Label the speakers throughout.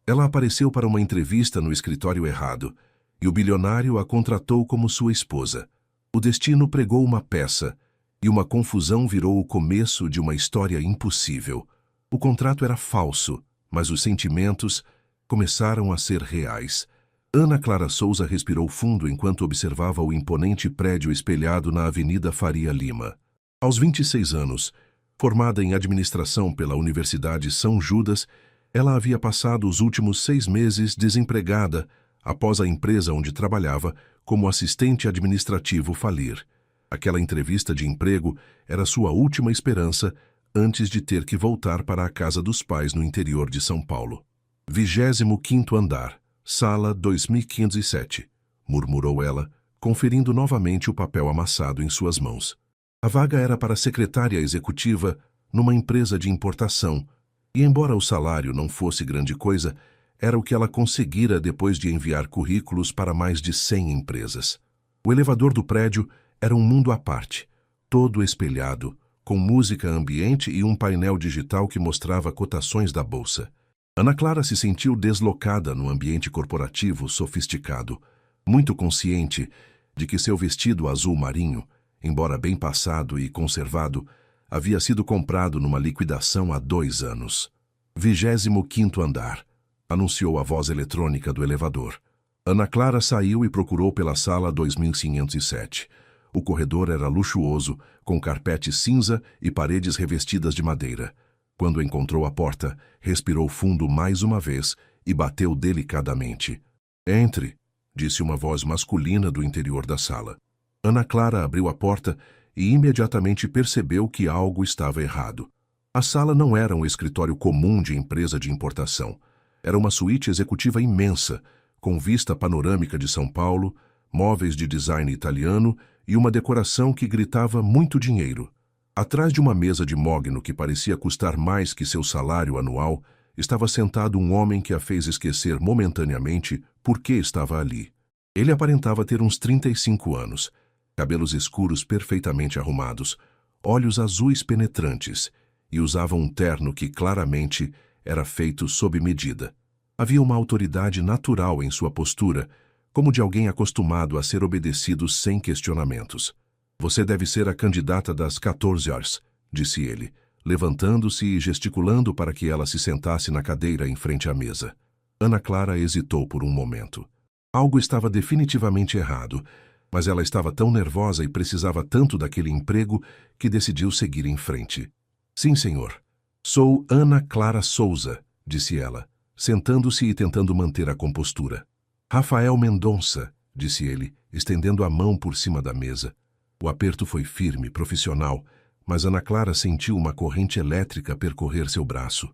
Speaker 1: Ela apareceu para uma entrevista no escritório errado, e o bilionário a contratou como sua esposa. O destino pregou uma peça, e uma confusão virou o começo de uma história impossível. O contrato era falso, mas os sentimentos começaram a ser reais. Ana Clara Souza respirou fundo enquanto observava o imponente prédio espelhado na Avenida Faria Lima. Aos 26 anos, formada em administração pela Universidade São Judas, ela havia passado os últimos 6 meses desempregada após a empresa onde trabalhava como assistente administrativo falir. Aquela entrevista de emprego era sua última esperança antes de ter que voltar para a casa dos pais no interior de São Paulo. 25º andar, sala 2507, murmurou ela, conferindo novamente o papel amassado em suas mãos. A vaga era para secretária executiva numa empresa de importação, e embora o salário não fosse grande coisa, era o que ela conseguira depois de enviar currículos para mais de 100 empresas. O elevador do prédio era um mundo à parte, todo espelhado, com música ambiente e um painel digital que mostrava cotações da bolsa. Ana Clara se sentiu deslocada no ambiente corporativo sofisticado, muito consciente de que seu vestido azul marinho, embora bem passado e conservado, havia sido comprado numa liquidação há 2 anos. 25º andar, anunciou a voz eletrônica do elevador. Ana Clara saiu e procurou pela sala 2507. O corredor era luxuoso, com carpete cinza e paredes revestidas de madeira. Quando encontrou a porta, respirou fundo mais uma vez e bateu delicadamente. "Entre", disse uma voz masculina do interior da sala. Ana Clara abriu a porta e imediatamente percebeu que algo estava errado. A sala não era um escritório comum de empresa de importação. Era uma suíte executiva imensa, com vista panorâmica de São Paulo, móveis de design italiano e uma decoração que gritava muito dinheiro. Atrás de uma mesa de mogno que parecia custar mais que seu salário anual, estava sentado um homem que a fez esquecer momentaneamente por que estava ali. Ele aparentava ter uns 35 anos, cabelos escuros perfeitamente arrumados, olhos azuis penetrantes, e usava um terno que claramente era feito sob medida. Havia uma autoridade natural em sua postura, como de alguém acostumado a ser obedecido sem questionamentos. "Você deve ser a candidata das 14 horas", disse ele, levantando-se e gesticulando para que ela se sentasse na cadeira em frente à mesa. Ana Clara hesitou por um momento. Algo estava definitivamente errado, mas ela estava tão nervosa e precisava tanto daquele emprego que decidiu seguir em frente. "Sim, senhor. Sou Ana Clara Souza", disse ela, sentando-se e tentando manter a compostura. "Rafael Mendonça", disse ele, estendendo a mão por cima da mesa. O aperto foi firme, profissional, mas Ana Clara sentiu uma corrente elétrica percorrer seu braço.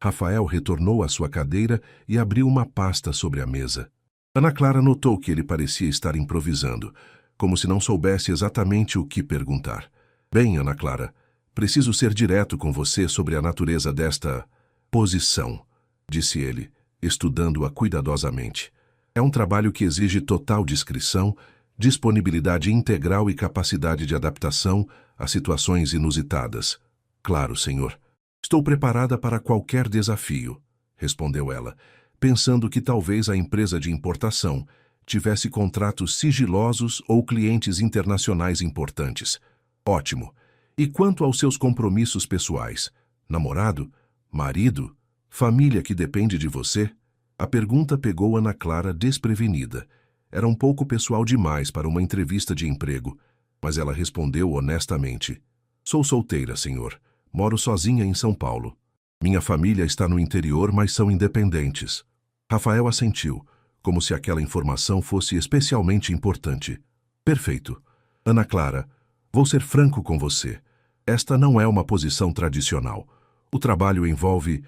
Speaker 1: Rafael retornou à sua cadeira e abriu uma pasta sobre a mesa. Ana Clara notou que ele parecia estar improvisando, como se não soubesse exatamente o que perguntar. "Bem, Ana Clara, preciso ser direto com você sobre a natureza desta posição", disse ele, estudando-a cuidadosamente. "É um trabalho que exige total discrição, disponibilidade integral e capacidade de adaptação a situações inusitadas." "Claro, senhor. Estou preparada para qualquer desafio", respondeu ela, pensando que talvez a empresa de importação tivesse contratos sigilosos ou clientes internacionais importantes. "Ótimo. E quanto aos seus compromissos pessoais? Namorado? Marido? Família que depende de você?" A pergunta pegou Ana Clara desprevenida. Era um pouco pessoal demais para uma entrevista de emprego, mas ela respondeu honestamente. "Sou solteira, senhor. Moro sozinha em São Paulo. Minha família está no interior, mas são independentes." Rafael assentiu, como se aquela informação fosse especialmente importante. "Perfeito. Ana Clara, vou ser franco com você. Esta não é uma posição tradicional. O trabalho envolve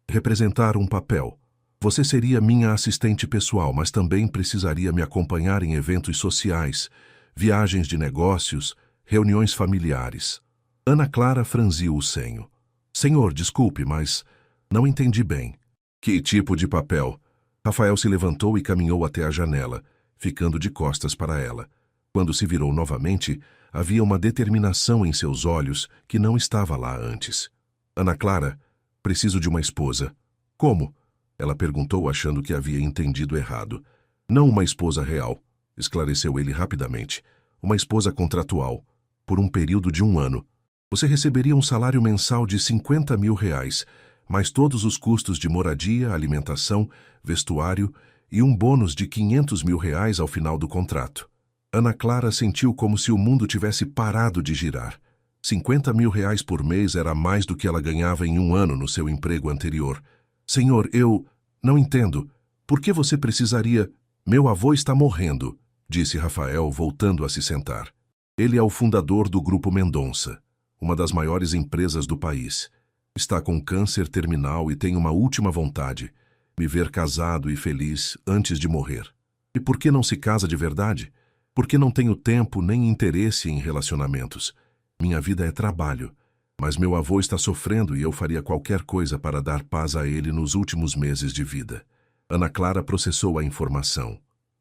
Speaker 1: representar um papel. Você seria minha assistente pessoal, mas também precisaria me acompanhar em eventos sociais, viagens de negócios, reuniões familiares." Ana Clara franziu o senho. "Senhor, desculpe, mas não entendi bem." "Que tipo de papel?" Rafael se levantou e caminhou até a janela, ficando de costas para ela. Quando se virou novamente, havia uma determinação em seus olhos que não estava lá antes. "Ana Clara, preciso de uma esposa." "Como?" Ela perguntou, achando que havia entendido errado. Não uma esposa real, esclareceu ele rapidamente. Uma esposa contratual, por um período de 1 ano. Você receberia um salário mensal de R$ 50 mil, mais todos os custos de moradia, alimentação, vestuário e um bônus de R$ 500 mil ao final do contrato. Ana Clara sentiu como se o mundo tivesse parado de girar. R$ 50 mil por mês era mais do que ela ganhava em 1 ano no seu emprego anterior. Senhor, eu não entendo. Por que você precisaria... Meu avô está morrendo, disse Rafael, voltando a se sentar. Ele é o fundador do Grupo Mendonça, uma das maiores empresas do país. Está com câncer terminal e tem uma última vontade: me ver casado e feliz antes de morrer. E por que não se casa de verdade? Porque não tenho tempo nem interesse em relacionamentos. Minha vida é trabalho. Mas meu avô está sofrendo e eu faria qualquer coisa para dar paz a ele nos últimos meses de vida. Ana Clara processou a informação.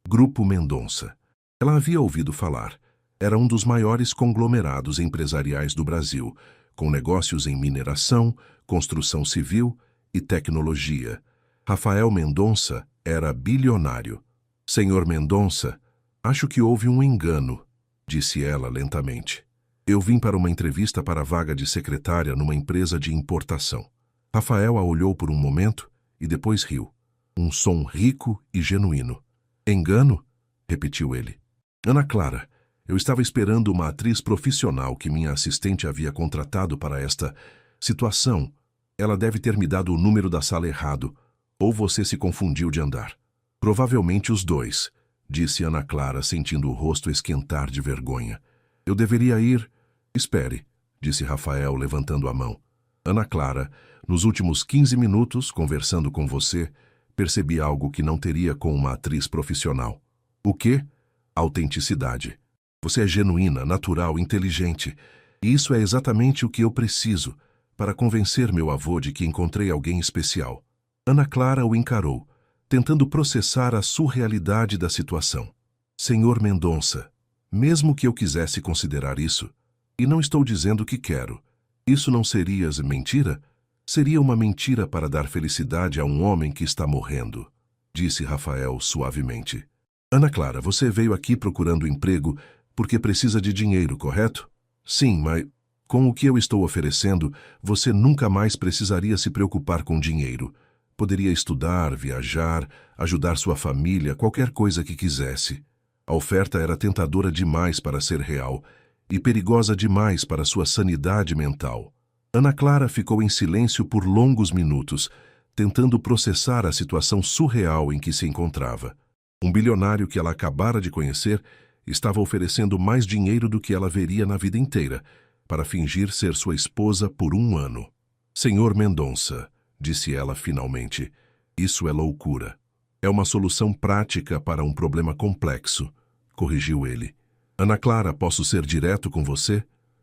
Speaker 1: Grupo Mendonça. Ela havia ouvido falar. Era um dos maiores conglomerados empresariais do Brasil, com negócios em mineração, construção civil e tecnologia. Rafael Mendonça era bilionário. Senhor Mendonça, acho que houve um engano, disse ela lentamente. Eu vim para uma entrevista para a vaga de secretária numa empresa de importação. Rafael a olhou por um momento e depois riu. Um som rico e genuíno. Engano? Repetiu ele. Ana Clara, eu estava esperando uma atriz profissional que minha assistente havia contratado para esta situação. Ela deve ter me dado o número da sala errado, ou você se confundiu de andar. Provavelmente os dois, disse Ana Clara, sentindo o rosto esquentar de vergonha. Eu deveria ir... Espere, disse Rafael, levantando a mão. Ana Clara, nos últimos 15 minutos, conversando com você, percebi algo que não teria com uma atriz profissional. O quê? Autenticidade. Você é genuína, natural, inteligente. E isso é exatamente o que eu preciso para convencer meu avô de que encontrei alguém especial. Ana Clara o encarou, tentando processar a surrealidade da situação. Senhor Mendonça, mesmo que eu quisesse considerar isso, e não estou dizendo que quero, isso não seria mentira? Seria uma mentira para dar felicidade a um homem que está morrendo, disse Rafael suavemente. Ana Clara, você veio aqui procurando emprego porque precisa de dinheiro, correto? Sim, mas com o que eu estou oferecendo, você nunca mais precisaria se preocupar com dinheiro. Poderia estudar, viajar, ajudar sua família, qualquer coisa que quisesse. A oferta era tentadora demais para ser real e perigosa demais para sua sanidade mental. Ana Clara ficou em silêncio por longos minutos, tentando processar a situação surreal em que se encontrava. Um bilionário que ela acabara de conhecer estava oferecendo mais dinheiro do que ela veria na vida inteira, para fingir ser sua esposa por 1 ano. Senhor Mendonça, disse ela finalmente, isso é loucura. É uma solução prática para um problema complexo, corrigiu ele. Ana Clara, posso ser direto com você?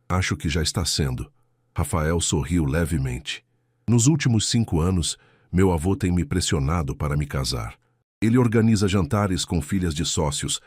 Speaker 1: Acho que já está sendo. Rafael sorriu levemente. Nos últimos 5 anos, meu avô tem me pressionado para me casar. Ele organiza jantares com filhas de sócios,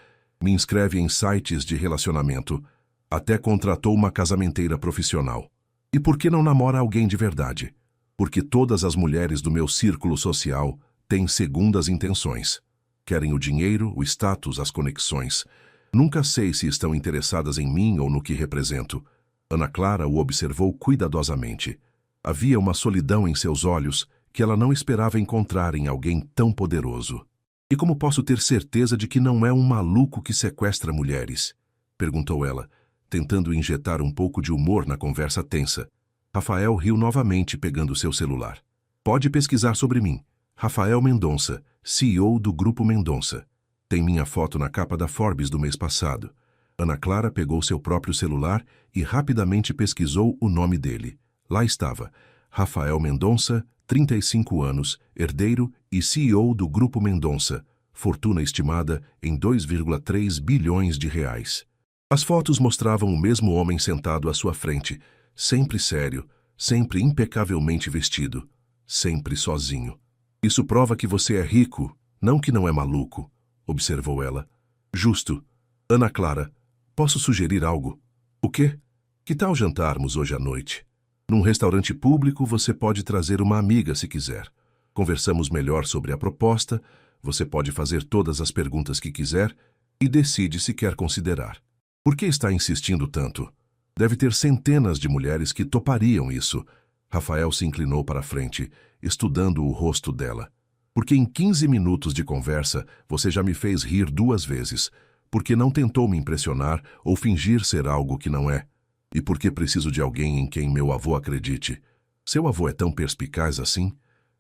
Speaker 1: me inscreve em sites de relacionamento, até contratou uma casamenteira profissional. E por que não namora alguém de verdade? Porque todas as mulheres do meu círculo social têm segundas intenções. Querem o dinheiro, o status, as conexões. Nunca sei se estão interessadas em mim ou no que represento. Ana Clara o observou cuidadosamente. Havia uma solidão em seus olhos que ela não esperava encontrar em alguém tão poderoso. E como posso ter certeza de que não é um maluco que sequestra mulheres? Perguntou ela, tentando injetar um pouco de humor na conversa tensa. Rafael riu novamente, pegando seu celular. Pode pesquisar sobre mim. Rafael Mendonça, CEO do Grupo Mendonça. Tem minha foto na capa da Forbes do mês passado. Ana Clara pegou seu próprio celular e rapidamente pesquisou o nome dele. Lá estava, Rafael Mendonça, 35 anos, herdeiro e CEO do Grupo Mendonça, fortuna estimada em 2,3 bilhões de reais. As fotos mostravam o mesmo homem sentado à sua frente, sempre sério, sempre impecavelmente vestido, sempre sozinho. Isso prova que você é rico, não que não é maluco, observou ela. Justo. Ana Clara, posso sugerir algo? O quê? Que tal jantarmos hoje à noite? Num restaurante público você pode trazer uma amiga se quiser. Conversamos melhor sobre a proposta, você pode fazer todas as perguntas que quiser e decide se quer considerar. Por que está insistindo tanto? Deve ter centenas de mulheres que topariam isso. Rafael se inclinou para a frente, estudando o rosto dela. Porque em 15 minutos de conversa você já me fez rir 2 vezes. Porque não tentou me impressionar ou fingir ser algo que não é. E porque preciso de alguém em quem meu avô acredite. Seu avô é tão perspicaz assim?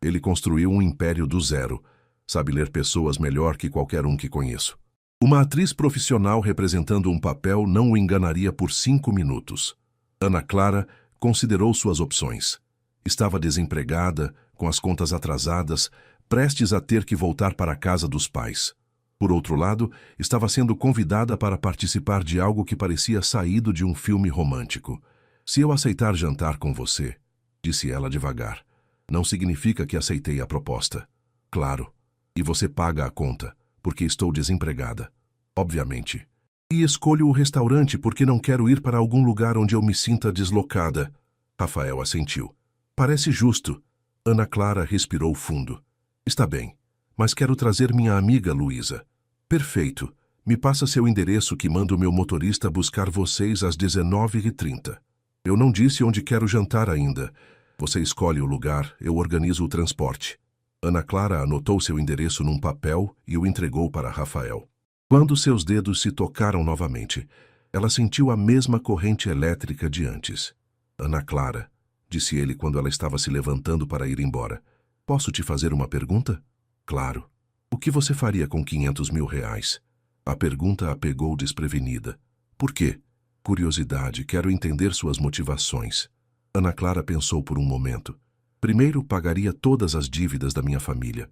Speaker 1: Ele construiu um império do zero. Sabe ler pessoas melhor que qualquer um que conheço. Uma atriz profissional representando um papel não o enganaria por 5 minutos. Ana Clara considerou suas opções. Estava desempregada, com as contas atrasadas, prestes a ter que voltar para a casa dos pais. Por outro lado, estava sendo convidada para participar de algo que parecia saído de um filme romântico. Se eu aceitar jantar com você, disse ela devagar, não significa que aceitei a proposta. Claro. E você paga a conta, porque estou desempregada. Obviamente. E escolho o restaurante porque não quero ir para algum lugar onde eu me sinta deslocada. Rafael assentiu. Parece justo. Ana Clara respirou fundo. Está bem, mas quero trazer minha amiga Luísa. Perfeito. Me passa seu endereço que mando meu motorista buscar vocês às 19h30. Eu não disse onde quero jantar ainda. Você escolhe o lugar, eu organizo o transporte. Ana Clara anotou seu endereço num papel e o entregou para Rafael. Quando seus dedos se tocaram novamente, ela sentiu a mesma corrente elétrica de antes. Ana Clara, disse ele quando ela estava se levantando para ir embora. Posso te fazer uma pergunta? Claro. O que você faria com 500 mil reais? A pergunta a pegou desprevenida. Por quê? Curiosidade, quero entender suas motivações. Ana Clara pensou por um momento. Primeiro, pagaria todas as dívidas da minha família.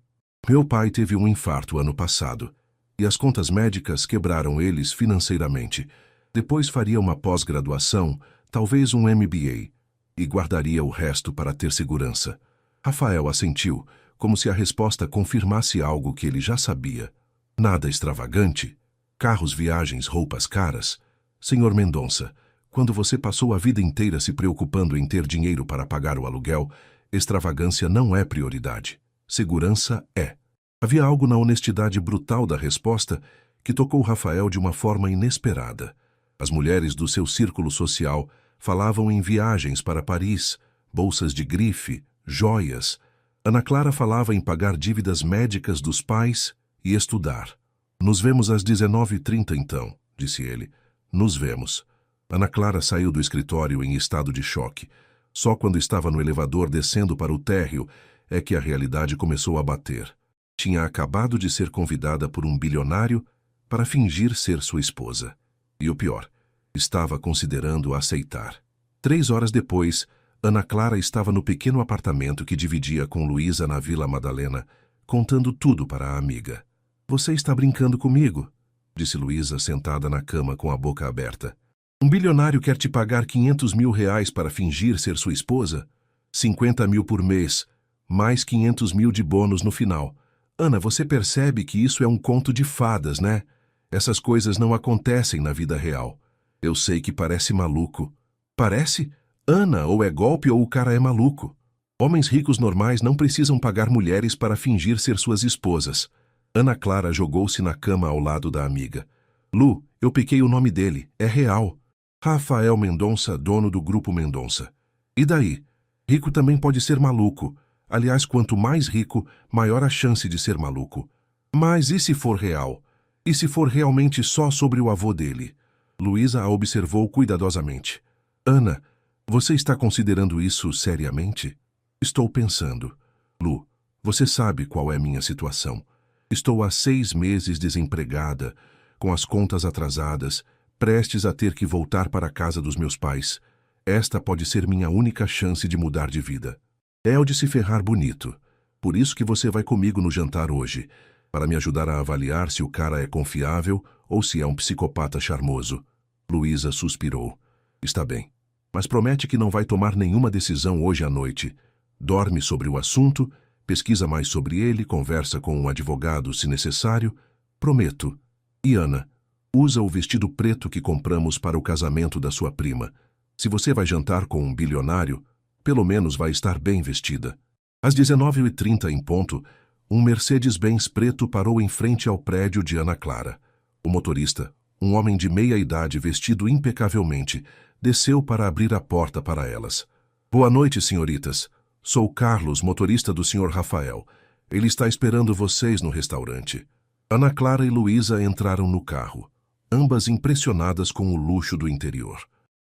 Speaker 1: Meu pai teve um infarto ano passado, e as contas médicas quebraram eles financeiramente. Depois faria uma pós-graduação, talvez um MBA, e guardaria o resto para ter segurança. Rafael assentiu, como se a resposta confirmasse algo que ele já sabia. Nada extravagante. Carros, viagens, roupas caras. Senhor Mendonça, quando você passou a vida inteira se preocupando em ter dinheiro para pagar o aluguel, extravagância não é prioridade. Segurança é. Havia algo na honestidade brutal da resposta que tocou Rafael de uma forma inesperada. As mulheres do seu círculo social falavam em viagens para Paris, bolsas de grife, joias. Ana Clara falava em pagar dívidas médicas dos pais e estudar. Nos vemos às 19h30 então, disse ele. Nos vemos. Ana Clara saiu do escritório em estado de choque. Só quando estava no elevador descendo para o térreo é que a realidade começou a bater. Tinha acabado de ser convidada por um bilionário para fingir ser sua esposa. E o pior, estava considerando aceitar. 3 horas depois, Ana Clara estava no pequeno apartamento que dividia com Luísa na Vila Madalena, contando tudo para a amiga. Você está brincando comigo? Disse Luísa sentada na cama com a boca aberta. Um bilionário quer te pagar 500 mil reais para fingir ser sua esposa? 50 mil por mês, mais 500 mil de bônus no final. Ana, você percebe que isso é um conto de fadas, né? Essas coisas não acontecem na vida real. Eu sei que parece maluco. Parece? Ana, ou é golpe ou o cara é maluco. Homens ricos normais não precisam pagar mulheres para fingir ser suas esposas. Ana Clara jogou-se na cama ao lado da amiga. Lu, eu piquei o nome dele. É real. Rafael Mendonça, dono do Grupo Mendonça. E daí? Rico também pode ser maluco. Aliás, quanto mais rico, maior a chance de ser maluco. Mas e se for real? E se for realmente só sobre o avô dele? Luísa a observou cuidadosamente. Ana, você está considerando isso seriamente? Estou pensando. Lu, você sabe qual é minha situação. Estou há 6 meses desempregada, com as contas atrasadas, prestes a ter que voltar para a casa dos meus pais. Esta pode ser minha única chance de mudar de vida. É o de se ferrar bonito. Por isso que você vai comigo no jantar hoje, para me ajudar a avaliar se o cara é confiável ou se é um psicopata charmoso. Luísa suspirou. Está bem, mas promete que não vai tomar nenhuma decisão hoje à noite. Dorme sobre o assunto, pesquisa mais sobre ele, conversa com um advogado se necessário. Prometo. E Ana, usa o vestido preto que compramos para o casamento da sua prima. Se você vai jantar com um bilionário, pelo menos vai estar bem vestida. Às 19h30 em ponto, um Mercedes-Benz preto parou em frente ao prédio de Ana Clara. O motorista, um homem de meia idade vestido impecavelmente, desceu para abrir a porta para elas. Boa noite, senhoritas. Sou Carlos, motorista do Sr. Rafael. Ele está esperando vocês no restaurante. Ana Clara e Luísa entraram no carro, ambas impressionadas com o luxo do interior.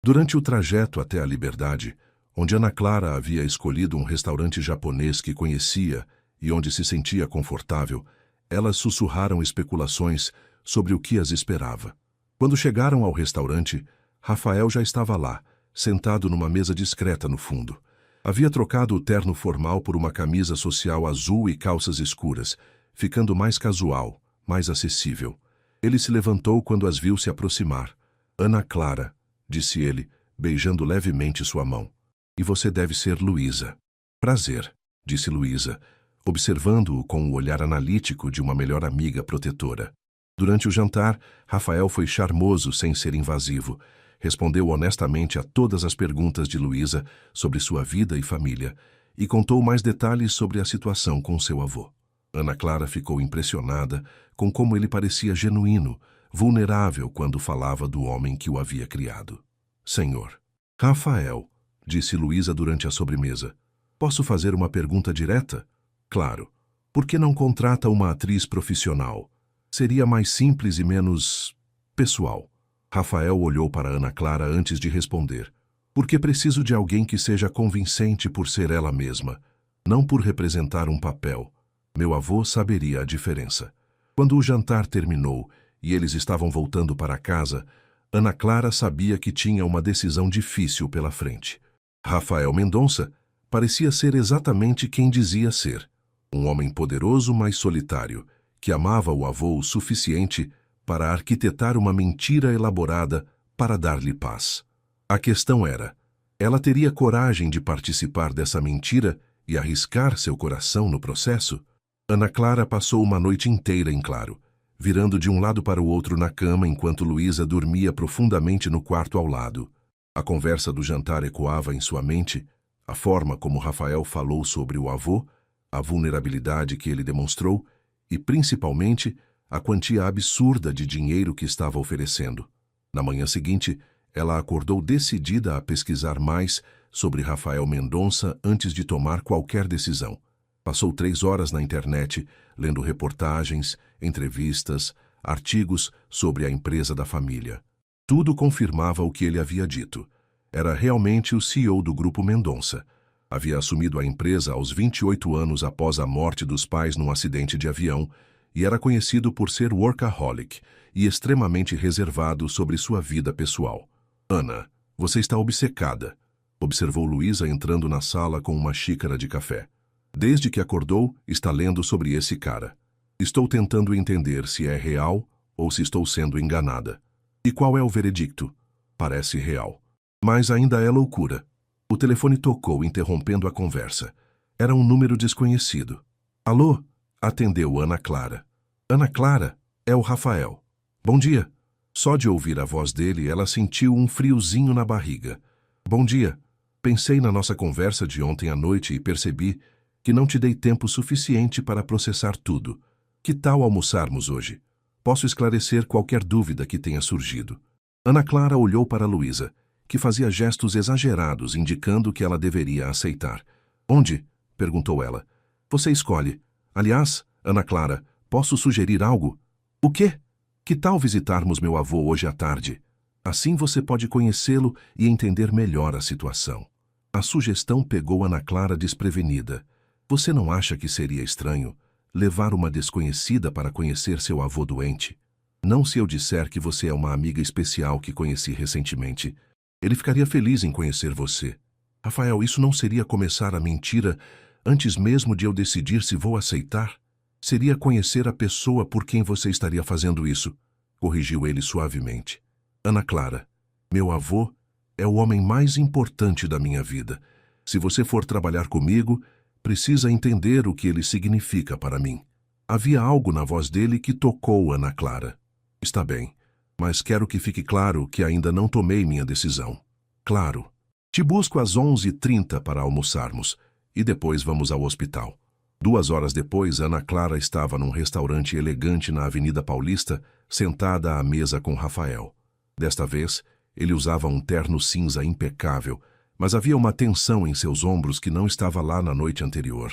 Speaker 1: Durante o trajeto até a Liberdade, onde Ana Clara havia escolhido um restaurante japonês que conhecia e onde se sentia confortável, elas sussurraram especulações sobre o que as esperava. Quando chegaram ao restaurante, Rafael já estava lá, sentado numa mesa discreta no fundo. Havia trocado o terno formal por uma camisa social azul e calças escuras, ficando mais casual, mais acessível. Ele se levantou quando as viu se aproximar. Ana Clara, disse ele, beijando levemente sua mão. E você deve ser Luísa. Prazer, disse Luísa, observando-o com o olhar analítico de uma melhor amiga protetora. Durante o jantar, Rafael foi charmoso sem ser invasivo. Respondeu honestamente a todas as perguntas de Luísa sobre sua vida e família e contou mais detalhes sobre a situação com seu avô. Ana Clara ficou impressionada com como ele parecia genuíno, vulnerável quando falava do homem que o havia criado. Senhor Rafael, disse Luísa durante a sobremesa, posso fazer uma pergunta direta? Claro. Por que não contrata uma atriz profissional? Seria mais simples e menos pessoal. Rafael olhou para Ana Clara antes de responder. Porque preciso de alguém que seja convincente por ser ela mesma, não por representar um papel. Meu avô saberia a diferença. Quando o jantar terminou e eles estavam voltando para casa, Ana Clara sabia que tinha uma decisão difícil pela frente. Rafael Mendonça parecia ser exatamente quem dizia ser. Um homem poderoso, mas solitário, que amava o avô o suficiente para arquitetar uma mentira elaborada para dar-lhe paz. A questão era, ela teria coragem de participar dessa mentira e arriscar seu coração no processo? Ana Clara passou uma noite inteira em claro, virando de um lado para o outro na cama enquanto Luísa dormia profundamente no quarto ao lado. A conversa do jantar ecoava em sua mente, a forma como Rafael falou sobre o avô, a vulnerabilidade que ele demonstrou e, principalmente, a quantia absurda de dinheiro que estava oferecendo. Na manhã seguinte, ela acordou decidida a pesquisar mais sobre Rafael Mendonça antes de tomar qualquer decisão. Passou 3 horas na internet, lendo reportagens, entrevistas, artigos sobre a empresa da família. Tudo confirmava o que ele havia dito. Era realmente o CEO do Grupo Mendonça. Havia assumido a empresa aos 28 anos após a morte dos pais num acidente de avião e era conhecido por ser workaholic e extremamente reservado sobre sua vida pessoal. Ana, você está obcecada, observou Luísa entrando na sala com uma xícara de café. Desde que acordou, está lendo sobre esse cara. Estou tentando entender se é real ou se estou sendo enganada. E qual é o veredicto? Parece real. Mas ainda é loucura. O telefone tocou, interrompendo a conversa. Era um número desconhecido. Alô? Atendeu Ana Clara. Ana Clara, é o Rafael. Bom dia. Só de ouvir a voz dele, ela sentiu um friozinho na barriga. Bom dia. Pensei na nossa conversa de ontem à noite e percebi que não te dei tempo suficiente para processar tudo. Que tal almoçarmos hoje? Posso esclarecer qualquer dúvida que tenha surgido. Ana Clara olhou para Luísa, que fazia gestos exagerados indicando que ela deveria aceitar. Onde? Perguntou ela. Você escolhe. Aliás, Ana Clara, posso sugerir algo? O quê? Que tal visitarmos meu avô hoje à tarde? Assim você pode conhecê-lo e entender melhor a situação. A sugestão pegou Ana Clara desprevenida. Você não acha que seria estranho levar uma desconhecida para conhecer seu avô doente? Não se eu disser que você é uma amiga especial que conheci recentemente. Ele ficaria feliz em conhecer você. Rafael, isso não seria começar a mentira antes mesmo de eu decidir se vou aceitar? Seria conhecer a pessoa por quem você estaria fazendo isso, corrigiu ele suavemente. Ana Clara, meu avô é o homem mais importante da minha vida. Se você for trabalhar comigo, precisa entender o que ele significa para mim. Havia algo na voz dele que tocou Ana Clara. Está bem, mas quero que fique claro que ainda não tomei minha decisão. Claro. Te busco às 11h30 para almoçarmos. e depois vamos ao hospital. 2 horas depois, Ana Clara estava num restaurante elegante na Avenida Paulista, sentada à mesa com Rafael. Desta vez, ele usava um terno cinza impecável, mas havia uma tensão em seus ombros que não estava lá na noite anterior.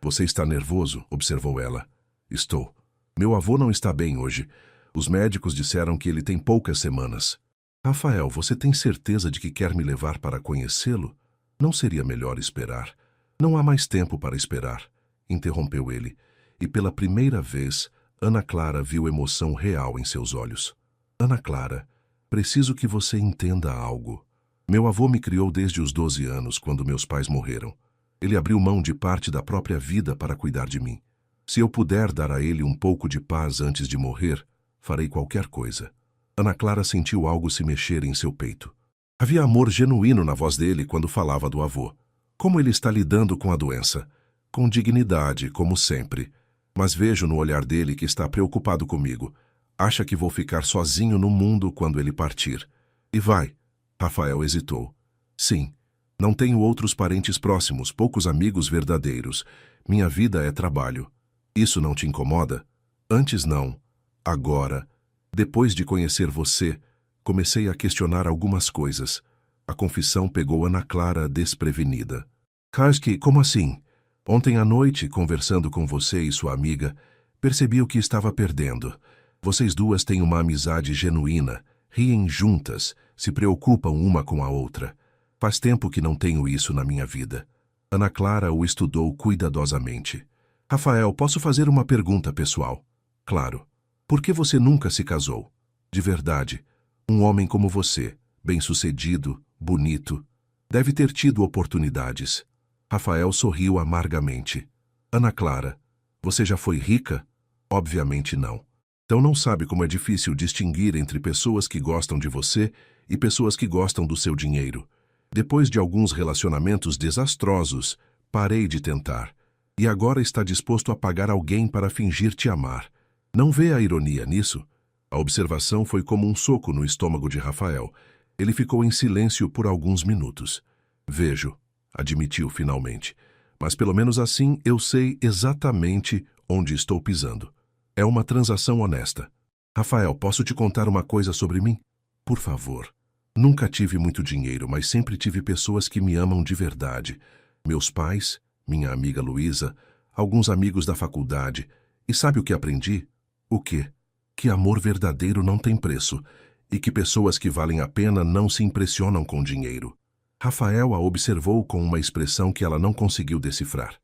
Speaker 1: Você está nervoso? Observou ela. Estou. Meu avô não está bem hoje. Os médicos disseram que ele tem poucas semanas. Rafael, você tem certeza de que quer me levar para conhecê-lo? Não seria melhor esperar? Não há mais tempo para esperar, interrompeu ele, e pela primeira vez, Ana Clara viu emoção real em seus olhos. Ana Clara, preciso que você entenda algo. Meu avô me criou desde os 12 anos, quando meus pais morreram. Ele abriu mão de parte da própria vida para cuidar de mim. Se eu puder dar a ele um pouco de paz antes de morrer, farei qualquer coisa. Ana Clara sentiu algo se mexer em seu peito. Havia amor genuíno na voz dele quando falava do avô. Como ele está lidando com a doença? Com dignidade, como sempre. Mas vejo no olhar dele que está preocupado comigo. Acha que vou ficar sozinho no mundo quando ele partir. E vai. Rafael hesitou. Sim. Não tenho outros parentes próximos, poucos amigos verdadeiros. Minha vida é trabalho. Isso não te incomoda? Antes não. Agora, depois de conhecer você, comecei a questionar algumas coisas. A confissão pegou Ana Clara desprevenida. Karski, como assim? Ontem à noite, conversando com você e sua amiga, percebi o que estava perdendo. Vocês duas têm uma amizade genuína, riem juntas, se preocupam uma com a outra. Faz tempo que não tenho isso na minha vida. Ana Clara o estudou cuidadosamente. Rafael, posso fazer uma pergunta pessoal? Claro. Por que você nunca se casou? De verdade, um homem como você, bem-sucedido, bonito, deve ter tido oportunidades. Rafael sorriu amargamente. Ana Clara, você já foi rica? Obviamente não. Então não sabe como é difícil distinguir entre pessoas que gostam de você e pessoas que gostam do seu dinheiro. Depois de alguns relacionamentos desastrosos, parei de tentar. E agora está disposto a pagar alguém para fingir te amar. Não vê a ironia nisso? A observação foi como um soco no estômago de Rafael. Ele ficou em silêncio por alguns minutos. Vejo, admitiu finalmente. Mas pelo menos assim eu sei exatamente onde estou pisando. É uma transação honesta. Rafael, posso te contar uma coisa sobre mim? Por favor. Nunca tive muito dinheiro, mas sempre tive pessoas que me amam de verdade. Meus pais, minha amiga Luísa, alguns amigos da faculdade. E sabe o que aprendi? O quê? Que amor verdadeiro não tem preço e que pessoas que valem a pena não se impressionam com dinheiro. Rafael a observou com uma expressão que ela não conseguiu decifrar.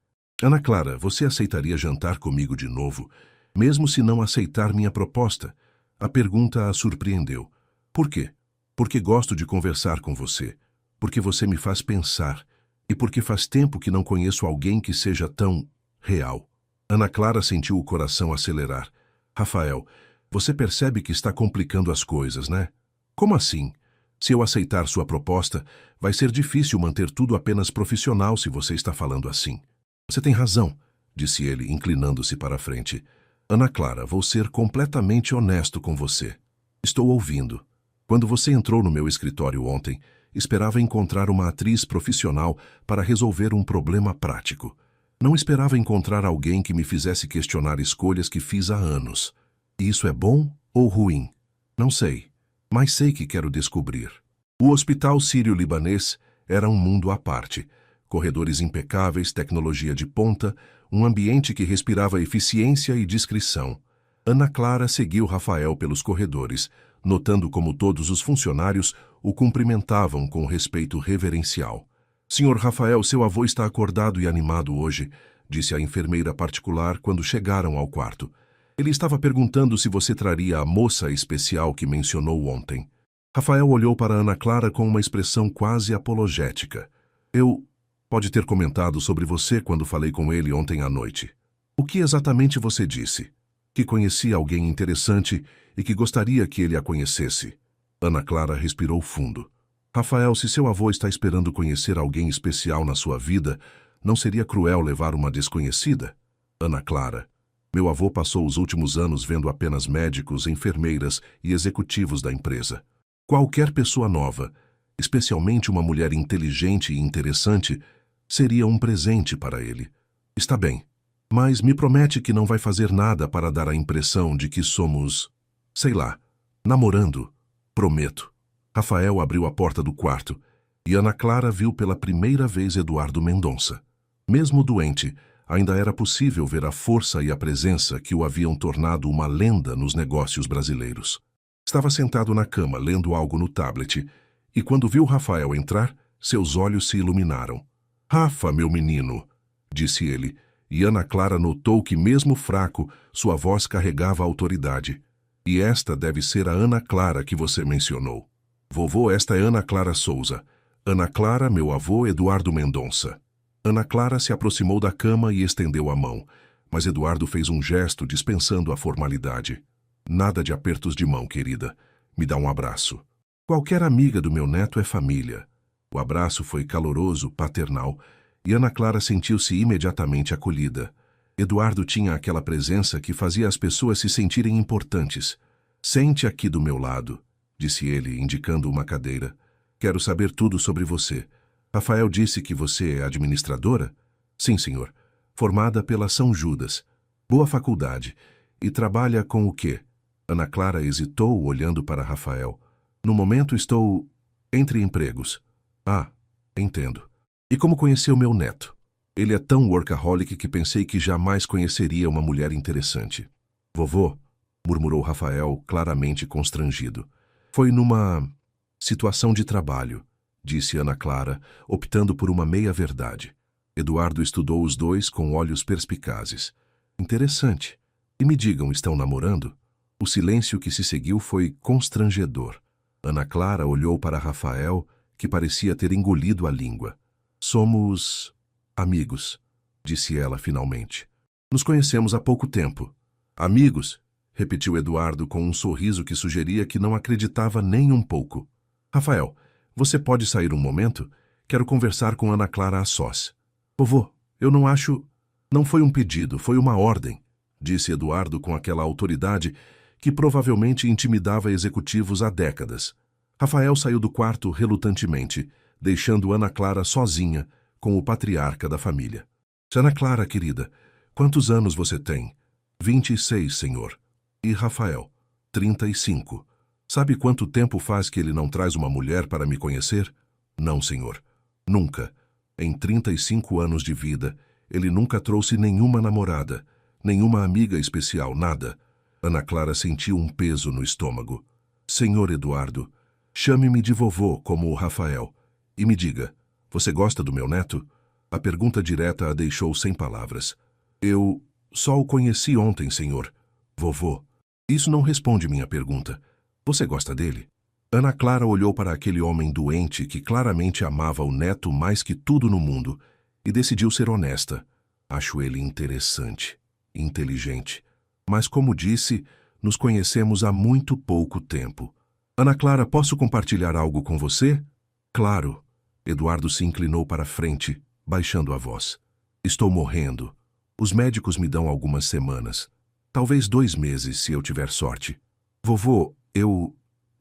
Speaker 1: Ana Clara, você aceitaria jantar comigo de novo, mesmo se não aceitar minha proposta? A pergunta a surpreendeu. Por quê? Porque gosto de conversar com você, porque você me faz pensar e porque faz tempo que não conheço alguém que seja tão real. Ana Clara sentiu o coração acelerar. Rafael, você percebe que está complicando as coisas, né? Como assim? Se eu aceitar sua proposta, vai ser difícil manter tudo apenas profissional se você está falando assim. Você tem razão, disse ele, inclinando-se para a frente. Ana Clara, vou ser completamente honesto com você. Estou ouvindo. Quando você entrou no meu escritório ontem, esperava encontrar uma atriz profissional para resolver um problema prático. Não esperava encontrar alguém que me fizesse questionar escolhas que fiz há anos. E isso é bom ou ruim? Não sei, mas sei que quero descobrir. O Hospital Sírio-Libanês era um mundo à parte. Corredores impecáveis, tecnologia de ponta, um ambiente que respirava eficiência e discrição. Ana Clara seguiu Rafael pelos corredores, notando como todos os funcionários o cumprimentavam com respeito reverencial. Senhor Rafael, seu avô está acordado e animado hoje, disse a enfermeira particular quando chegaram ao quarto. Ele estava perguntando se você traria a moça especial que mencionou ontem. Rafael olhou para Ana Clara com uma expressão quase apologética. Pode ter comentado sobre você quando falei com ele ontem à noite. O que exatamente você disse? Que conhecia alguém interessante e que gostaria que ele a conhecesse. Ana Clara respirou fundo. Rafael, se seu avô está esperando conhecer alguém especial na sua vida, não seria cruel levar uma desconhecida? Ana Clara, meu avô passou os últimos anos vendo apenas médicos, enfermeiras e executivos da empresa. Qualquer pessoa nova, especialmente uma mulher inteligente e interessante, Seria um presente para ele. Está bem, mas me promete que não vai fazer nada para dar a impressão de que somos, sei lá, namorando. Prometo. Rafael abriu a porta do quarto e Ana Clara viu pela primeira vez Eduardo Mendonça. Mesmo doente, ainda era possível ver a força e a presença que o haviam tornado uma lenda nos negócios brasileiros. Estava sentado na cama, lendo algo no tablet, e quando viu Rafael entrar, seus olhos se iluminaram. "Rafa, meu menino", disse ele, e Ana Clara notou que, mesmo fraco, sua voz carregava autoridade. "E esta deve ser a Ana Clara que você mencionou." "Vovô, esta é Ana Clara Souza. Ana Clara, meu avô Eduardo Mendonça." Ana Clara se aproximou da cama e estendeu a mão, mas Eduardo fez um gesto dispensando a formalidade. "Nada de apertos de mão, querida. Me dá um abraço. Qualquer amiga do meu neto é família." O abraço foi caloroso, paternal, e Ana Clara sentiu-se imediatamente acolhida. Eduardo tinha aquela presença que fazia as pessoas se sentirem importantes. "Sente aqui do meu lado", disse ele, indicando uma cadeira. "Quero saber tudo sobre você. Rafael disse que você é administradora?" "Sim, senhor. Formada pela São Judas. Boa faculdade. E trabalha com o quê?" Ana Clara hesitou, olhando para Rafael. "No momento estou entre empregos." "Ah, entendo. E como conheceu meu neto?" "Ele é tão workaholic que pensei que jamais conheceria uma mulher interessante." "Vovô", murmurou Rafael, claramente constrangido. "Foi numa situação de trabalho", disse Ana Clara, optando por uma meia-verdade. Eduardo estudou os dois com olhos perspicazes. "Interessante. E me digam, estão namorando?" O silêncio que se seguiu foi constrangedor. Ana Clara olhou para Rafael, que parecia ter engolido a língua. "Somos amigos", disse ela finalmente. "Nos conhecemos há pouco tempo." "Amigos?", repetiu Eduardo com um sorriso que sugeria que não acreditava nem um pouco. "Rafael, você pode sair um momento? Quero conversar com Ana Clara a sós." "Vovô, eu não acho..." "Não foi um pedido, foi uma ordem", disse Eduardo com aquela autoridade que provavelmente intimidava executivos há décadas. Rafael saiu do quarto relutantemente, deixando Ana Clara sozinha com o patriarca da família. "Ana Clara, querida, quantos anos você tem?" 26, senhor." "E Rafael?" 35. "Sabe quanto tempo faz que ele não traz uma mulher para me conhecer?" "Não, senhor. Nunca. Em 35 anos de vida, ele nunca trouxe nenhuma namorada, nenhuma amiga especial, nada." Ana Clara sentiu um peso no estômago. "Senhor Eduardo, chame-me de vovô, como o Rafael. E me diga, você gosta do meu neto?" A pergunta direta a deixou sem palavras. "Eu só o conheci ontem, senhor." "Vovô, isso não responde minha pergunta. Você gosta dele?" Ana Clara olhou para aquele homem doente que claramente amava o neto mais que tudo no mundo e decidiu ser honesta. "Acho ele interessante, inteligente. Mas, como disse, nos conhecemos há muito pouco tempo." "Ana Clara, posso compartilhar algo com você?" "Claro." Eduardo se inclinou para a frente, baixando a voz. "Estou morrendo. Os médicos me dão algumas semanas. Talvez 2 meses, se eu tiver sorte. Vovô,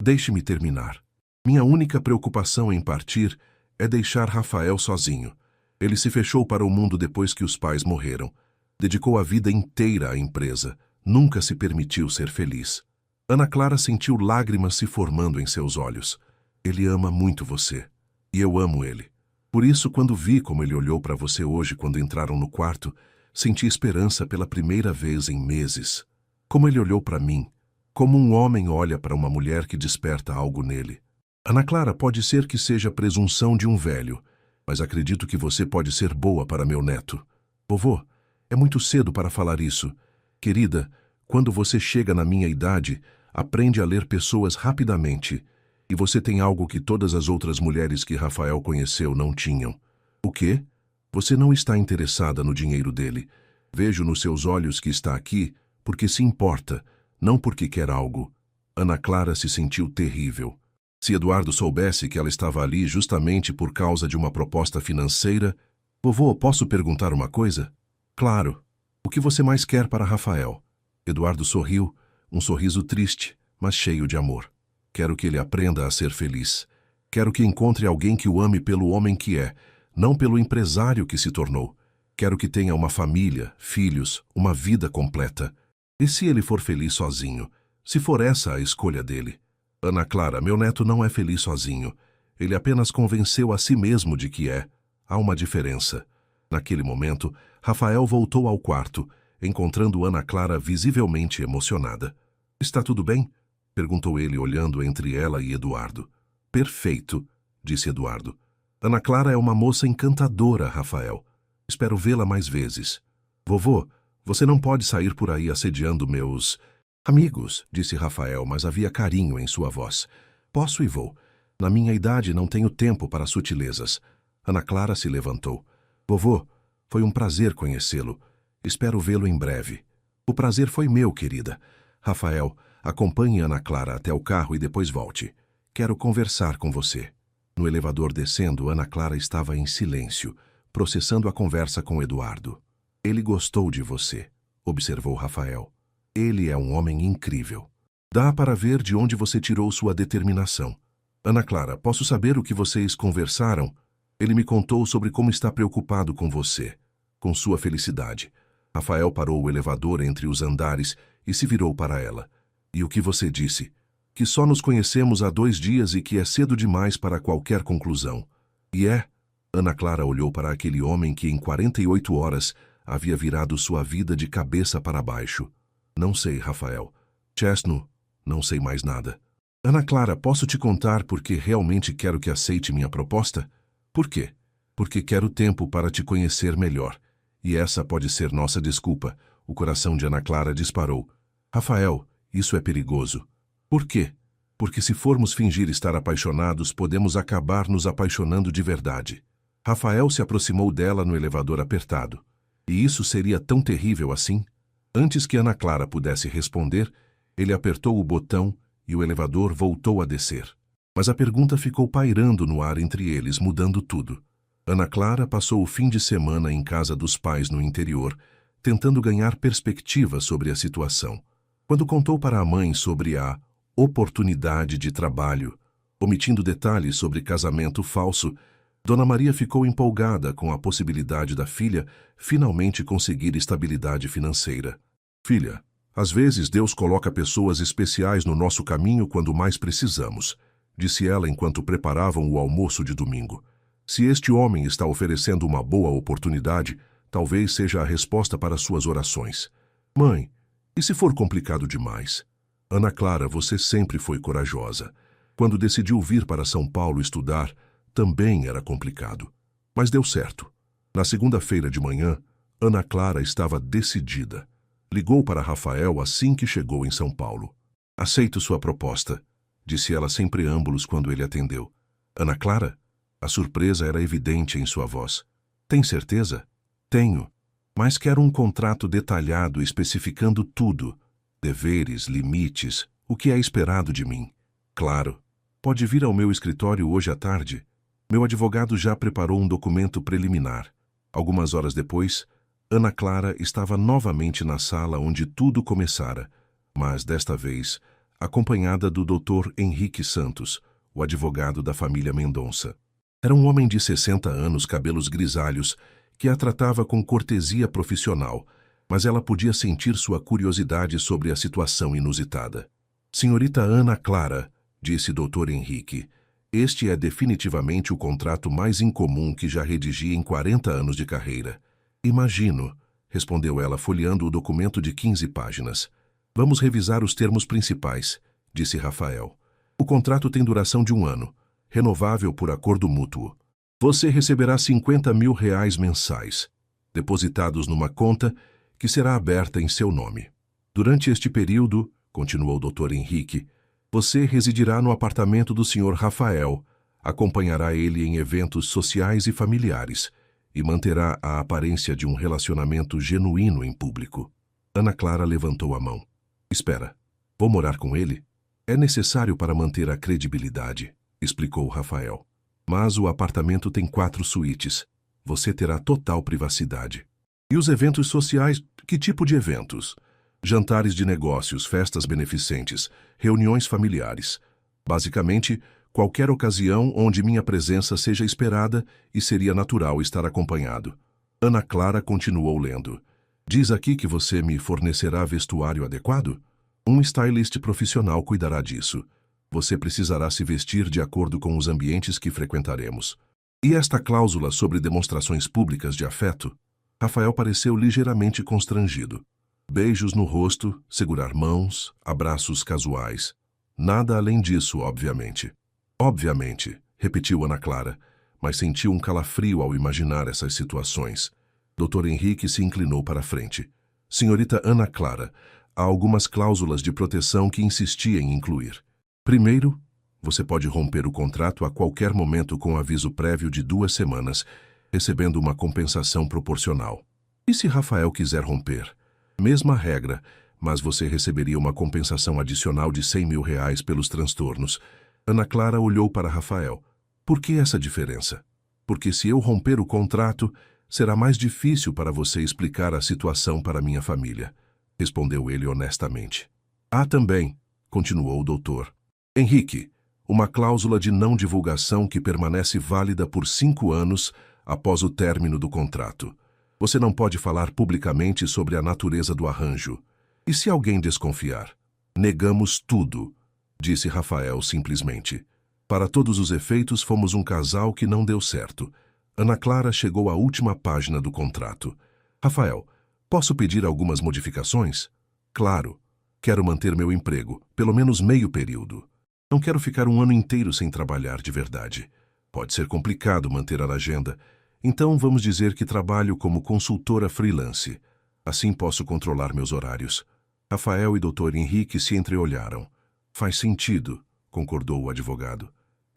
Speaker 1: Deixe-me terminar. Minha única preocupação em partir é deixar Rafael sozinho. Ele se fechou para o mundo depois que os pais morreram. Dedicou a vida inteira à empresa. Nunca se permitiu ser feliz." Ana Clara sentiu lágrimas se formando em seus olhos. "Ele ama muito você. E eu amo ele. Por isso, quando vi como ele olhou para você hoje quando entraram no quarto, senti esperança pela primeira vez em meses. Como ele olhou para mim, como um homem olha para uma mulher que desperta algo nele. Ana Clara, pode ser que seja presunção de um velho, mas acredito que você pode ser boa para meu neto." "Vovô, é muito cedo para falar isso. Querida, quando você chega na minha idade, aprende a ler pessoas rapidamente. E você tem algo que todas as outras mulheres que Rafael conheceu não tinham." "O quê?" "Você não está interessada no dinheiro dele. Vejo nos seus olhos que está aqui porque se importa, não porque quer algo." Ana Clara se sentiu terrível. Se Eduardo soubesse que ela estava ali justamente por causa de uma proposta financeira... "Vovô, posso perguntar uma coisa?" "Claro. O que você mais quer para Rafael?" Eduardo sorriu, um sorriso triste, mas cheio de amor. "Quero que ele aprenda a ser feliz. Quero que encontre alguém que o ame pelo homem que é, não pelo empresário que se tornou. Quero que tenha uma família, filhos, uma vida completa. E se ele for feliz sozinho? Se for essa a escolha dele? Ana Clara, meu neto não é feliz sozinho. Ele apenas convenceu a si mesmo de que é. Há uma diferença. Naquele momento, Rafael voltou ao quarto, encontrando Ana Clara visivelmente emocionada. Está tudo bem? Perguntou ele, olhando entre ela e Eduardo. Perfeito, disse Eduardo. Ana Clara é uma moça encantadora, Rafael. Espero vê-la mais vezes. Vovô, você não pode sair por aí assediando meus amigos, disse Rafael, mas havia carinho em sua voz. Posso e vou. Na minha idade não tenho tempo para sutilezas. Ana Clara se levantou. Vovô, foi um prazer conhecê-lo. Espero vê-lo em breve. O prazer foi meu, querida. Rafael, acompanhe Ana Clara até o carro e depois volte. Quero conversar com você. No elevador descendo, Ana Clara estava em silêncio, processando a conversa com Eduardo. Ele gostou de você, observou Rafael. Ele é um homem incrível. Dá para ver de onde você tirou sua determinação. Ana Clara, posso saber o que vocês conversaram? Ele me contou sobre como está preocupado com você, com sua felicidade. Rafael parou o elevador entre os andares e se virou para ela. E o que você disse? Que só nos conhecemos há 2 dias e que é cedo demais para qualquer conclusão. E é? Ana Clara olhou para aquele homem que em 48 horas havia virado sua vida de cabeça para baixo. Não sei, Rafael. Chesno, não sei mais nada. Ana Clara, posso te contar porque realmente quero que aceite minha proposta? Por quê? Porque quero tempo para te conhecer melhor. E essa pode ser nossa desculpa. O coração de Ana Clara disparou. Rafael, isso é perigoso. Por quê? Porque se formos fingir estar apaixonados, podemos acabar nos apaixonando de verdade. Rafael se aproximou dela no elevador apertado. E isso seria tão terrível assim? Antes que Ana Clara pudesse responder, ele apertou o botão e o elevador voltou a descer. Mas a pergunta ficou pairando no ar entre eles, mudando tudo. Ana Clara passou o fim de semana em casa dos pais no interior, tentando ganhar perspectiva sobre a situação. Quando contou para a mãe sobre a oportunidade de trabalho, omitindo detalhes sobre casamento falso, Dona Maria ficou empolgada com a possibilidade da filha finalmente conseguir estabilidade financeira. Filha, às vezes Deus coloca pessoas especiais no nosso caminho quando mais precisamos, disse ela enquanto preparavam o almoço de domingo. Se este homem está oferecendo uma boa oportunidade, talvez seja a resposta para suas orações. Mãe, e se for complicado demais? Ana Clara, você sempre foi corajosa. Quando decidiu vir para São Paulo estudar, também era complicado. Mas deu certo. Na segunda-feira de manhã, Ana Clara estava decidida. Ligou para Rafael assim que chegou em São Paulo. Aceito sua proposta, disse ela sem preâmbulos quando ele atendeu. Ana Clara? A surpresa era evidente em sua voz. Tem certeza? Tenho. Mas quero um contrato detalhado especificando tudo. Deveres, limites, o que é esperado de mim. Claro. Pode vir ao meu escritório hoje à tarde? Meu advogado já preparou um documento preliminar. Algumas horas depois, Ana Clara estava novamente na sala onde tudo começara, mas desta vez acompanhada do Dr. Henrique Santos, o advogado da família Mendonça. Era um homem de 60 anos, cabelos grisalhos, que a tratava com cortesia profissional, mas ela podia sentir sua curiosidade sobre a situação inusitada. Senhorita Ana Clara, disse Dr. Henrique, este é definitivamente o contrato mais incomum que já redigi em 40 anos de carreira. Imagino, respondeu ela folheando o documento de 15 páginas. Vamos revisar os termos principais, disse Rafael. O contrato tem duração de 1 ano, renovável por acordo mútuo. Você receberá R$ 50.000 mensais, depositados numa conta que será aberta em seu nome. Durante este período, continuou o Dr. Henrique, você residirá no apartamento do Sr. Rafael, acompanhará ele em eventos sociais e familiares e manterá a aparência de um relacionamento genuíno em público. Ana Clara levantou a mão. Espera, vou morar com ele? É necessário para manter a credibilidade, explicou Rafael. Mas o apartamento tem 4 suítes. Você terá total privacidade. E os eventos sociais? Que tipo de eventos? Jantares de negócios, festas beneficentes, reuniões familiares. Basicamente, Qualquer ocasião onde minha presença seja esperada e seria natural estar acompanhado. Ana Clara continuou lendo. Diz aqui que você me fornecerá vestuário adequado? Um stylist profissional cuidará disso. Você precisará se vestir de acordo com os ambientes que frequentaremos. E esta cláusula sobre demonstrações públicas de afeto? Rafael pareceu ligeiramente constrangido. Beijos no rosto, segurar mãos, abraços casuais. Nada além disso, obviamente. Obviamente, repetiu Ana Clara, mas sentiu um calafrio ao imaginar essas situações. Dr. Henrique se inclinou para a frente. Senhorita Ana Clara, há algumas cláusulas de proteção que insisti em incluir. Primeiro, você pode romper o contrato a qualquer momento com aviso prévio de 2 semanas, recebendo uma compensação proporcional. E se Rafael quiser romper? Mesma regra, mas você receberia uma compensação adicional de R$100.000 pelos transtornos. Ana Clara olhou para Rafael. Por que essa diferença? Porque se eu romper o contrato, será mais difícil para você explicar a situação para minha família, respondeu ele honestamente. Há também, continuou o doutor, Henrique, uma cláusula de não divulgação que permanece válida por 5 anos após o término do contrato. Você não pode falar publicamente sobre a natureza do arranjo. E se alguém desconfiar? Negamos tudo, disse Rafael simplesmente. Para todos os efeitos, fomos um casal que não deu certo. Ana Clara chegou à última página do contrato. Rafael, posso pedir algumas modificações? Claro. Quero manter meu emprego, pelo menos meio período. Não quero ficar um ano inteiro sem trabalhar de verdade. Pode ser complicado manter a agenda. Então vamos dizer que trabalho como consultora freelance. Assim posso controlar meus horários. Rafael e Dr. Henrique se entreolharam. Faz sentido, concordou o advogado.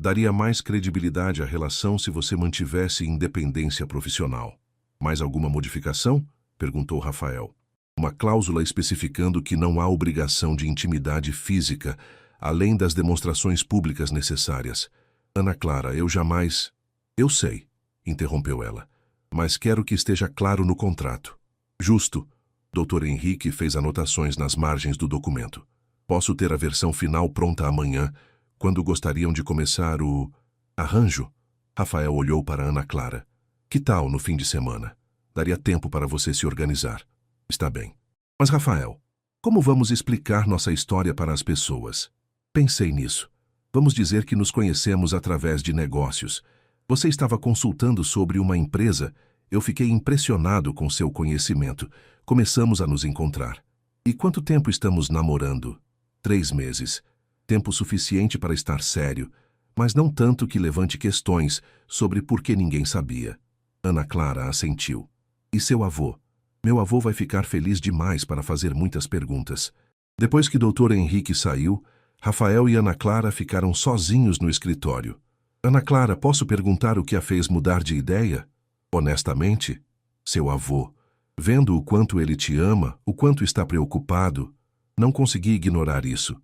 Speaker 1: Daria mais credibilidade à relação se você mantivesse independência profissional. Mais alguma modificação? Perguntou Rafael. Uma cláusula especificando que não há obrigação de intimidade física, além das demonstrações públicas necessárias. Ana Clara, eu jamais... Eu sei, interrompeu ela, mas quero que esteja claro no contrato. Justo. Dr. Henrique fez anotações nas margens do documento. Posso ter a versão final pronta amanhã, quando gostariam de começar o... arranjo? Rafael olhou para Ana Clara. Que tal no fim de semana? Daria tempo para você se organizar. Está bem. Mas, Rafael, como vamos explicar nossa história para as pessoas? Pensei nisso. Vamos dizer que nos conhecemos através de negócios. Você estava consultando sobre uma empresa. Eu fiquei impressionado com seu conhecimento. Começamos a nos encontrar. E quanto tempo estamos namorando? 3 meses. Tempo suficiente para estar sério, mas não tanto que levante questões sobre por que ninguém sabia. Ana Clara assentiu. E seu avô? Meu avô vai ficar feliz demais para fazer muitas perguntas. Depois que Dr. Henrique saiu, Rafael e Ana Clara ficaram sozinhos no escritório. Ana Clara, posso perguntar o que a fez mudar de ideia? Honestamente, seu avô. Vendo o quanto ele te ama, o quanto está preocupado, não consegui ignorar isso.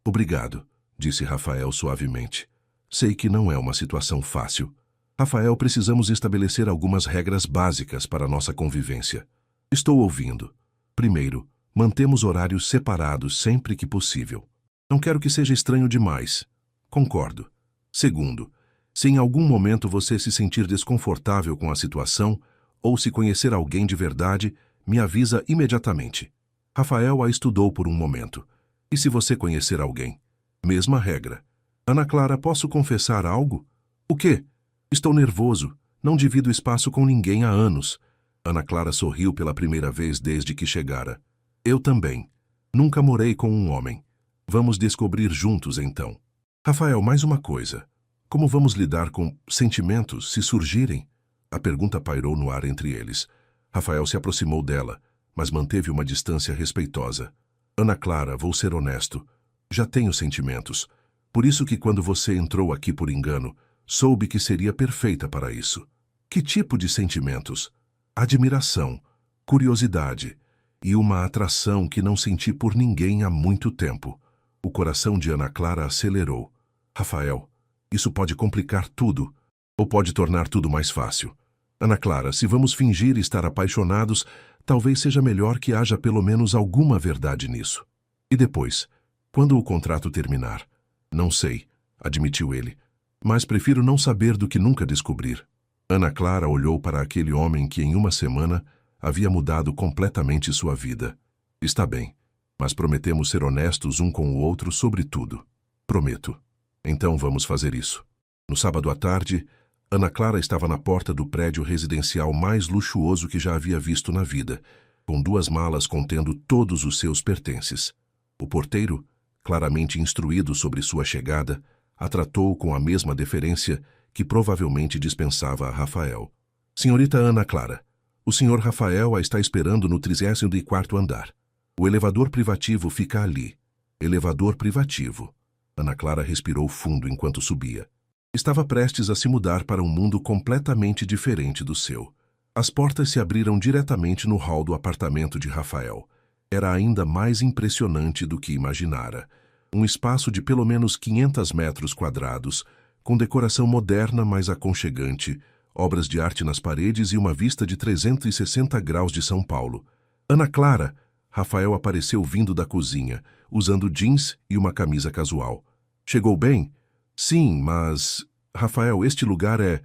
Speaker 1: Obrigado, disse Rafael suavemente. Sei que não é uma situação fácil. Rafael, precisamos estabelecer algumas regras básicas para nossa convivência. Estou ouvindo. Primeiro, mantemos horários separados sempre que possível. Não quero que seja estranho demais. Concordo. Segundo, se em algum momento você se sentir desconfortável com a situação ou se conhecer alguém de verdade, me avisa imediatamente. Rafael a estudou por um momento. E se você conhecer alguém? Mesma regra. Ana Clara, posso confessar algo? O quê? Estou nervoso. Não divido espaço com ninguém há anos. Ana Clara sorriu pela primeira vez desde que chegara. Eu também. Nunca morei com um homem. Vamos descobrir juntos, então. Rafael, mais uma coisa. Como vamos lidar com sentimentos se surgirem? A pergunta pairou no ar entre eles. Rafael se aproximou dela, mas manteve uma distância respeitosa. Ana Clara, vou ser honesto. Já tenho sentimentos. Por isso que quando você entrou aqui por engano, soube que seria perfeita para isso. Que tipo de sentimentos? Admiração, curiosidade e uma atração que não senti por ninguém há muito tempo. O coração de Ana Clara acelerou. Rafael, isso pode complicar tudo, ou pode tornar tudo mais fácil. Ana Clara, se vamos fingir estar apaixonados, talvez seja melhor que haja pelo menos alguma verdade nisso. E depois, quando o contrato terminar? Não sei, admitiu ele. Mas prefiro não saber do que nunca descobrir. Ana Clara olhou para aquele homem que em uma semana havia mudado completamente sua vida. Está bem, mas prometemos ser honestos um com o outro sobre tudo. Prometo. Então vamos fazer isso. No sábado à tarde, Ana Clara estava na porta do prédio residencial mais luxuoso que já havia visto na vida, com 2 malas contendo todos os seus pertences. O porteiro, claramente instruído sobre sua chegada, a tratou com a mesma deferência que provavelmente dispensava a Rafael. Senhorita Ana Clara, o senhor Rafael a está esperando no 34º andar. O elevador privativo fica ali. Elevador privativo. Ana Clara respirou fundo enquanto subia. Estava prestes a se mudar para um mundo completamente diferente do seu. As portas se abriram diretamente no hall do apartamento de Rafael. Era ainda mais impressionante do que imaginara. Um espaço de pelo menos 500 metros quadrados, com decoração moderna mas aconchegante, obras de arte nas paredes e uma vista de 360 graus de São Paulo. Ana Clara! Rafael apareceu vindo da cozinha, usando jeans e uma camisa casual. Chegou bem? Sim, mas... Rafael, este lugar é...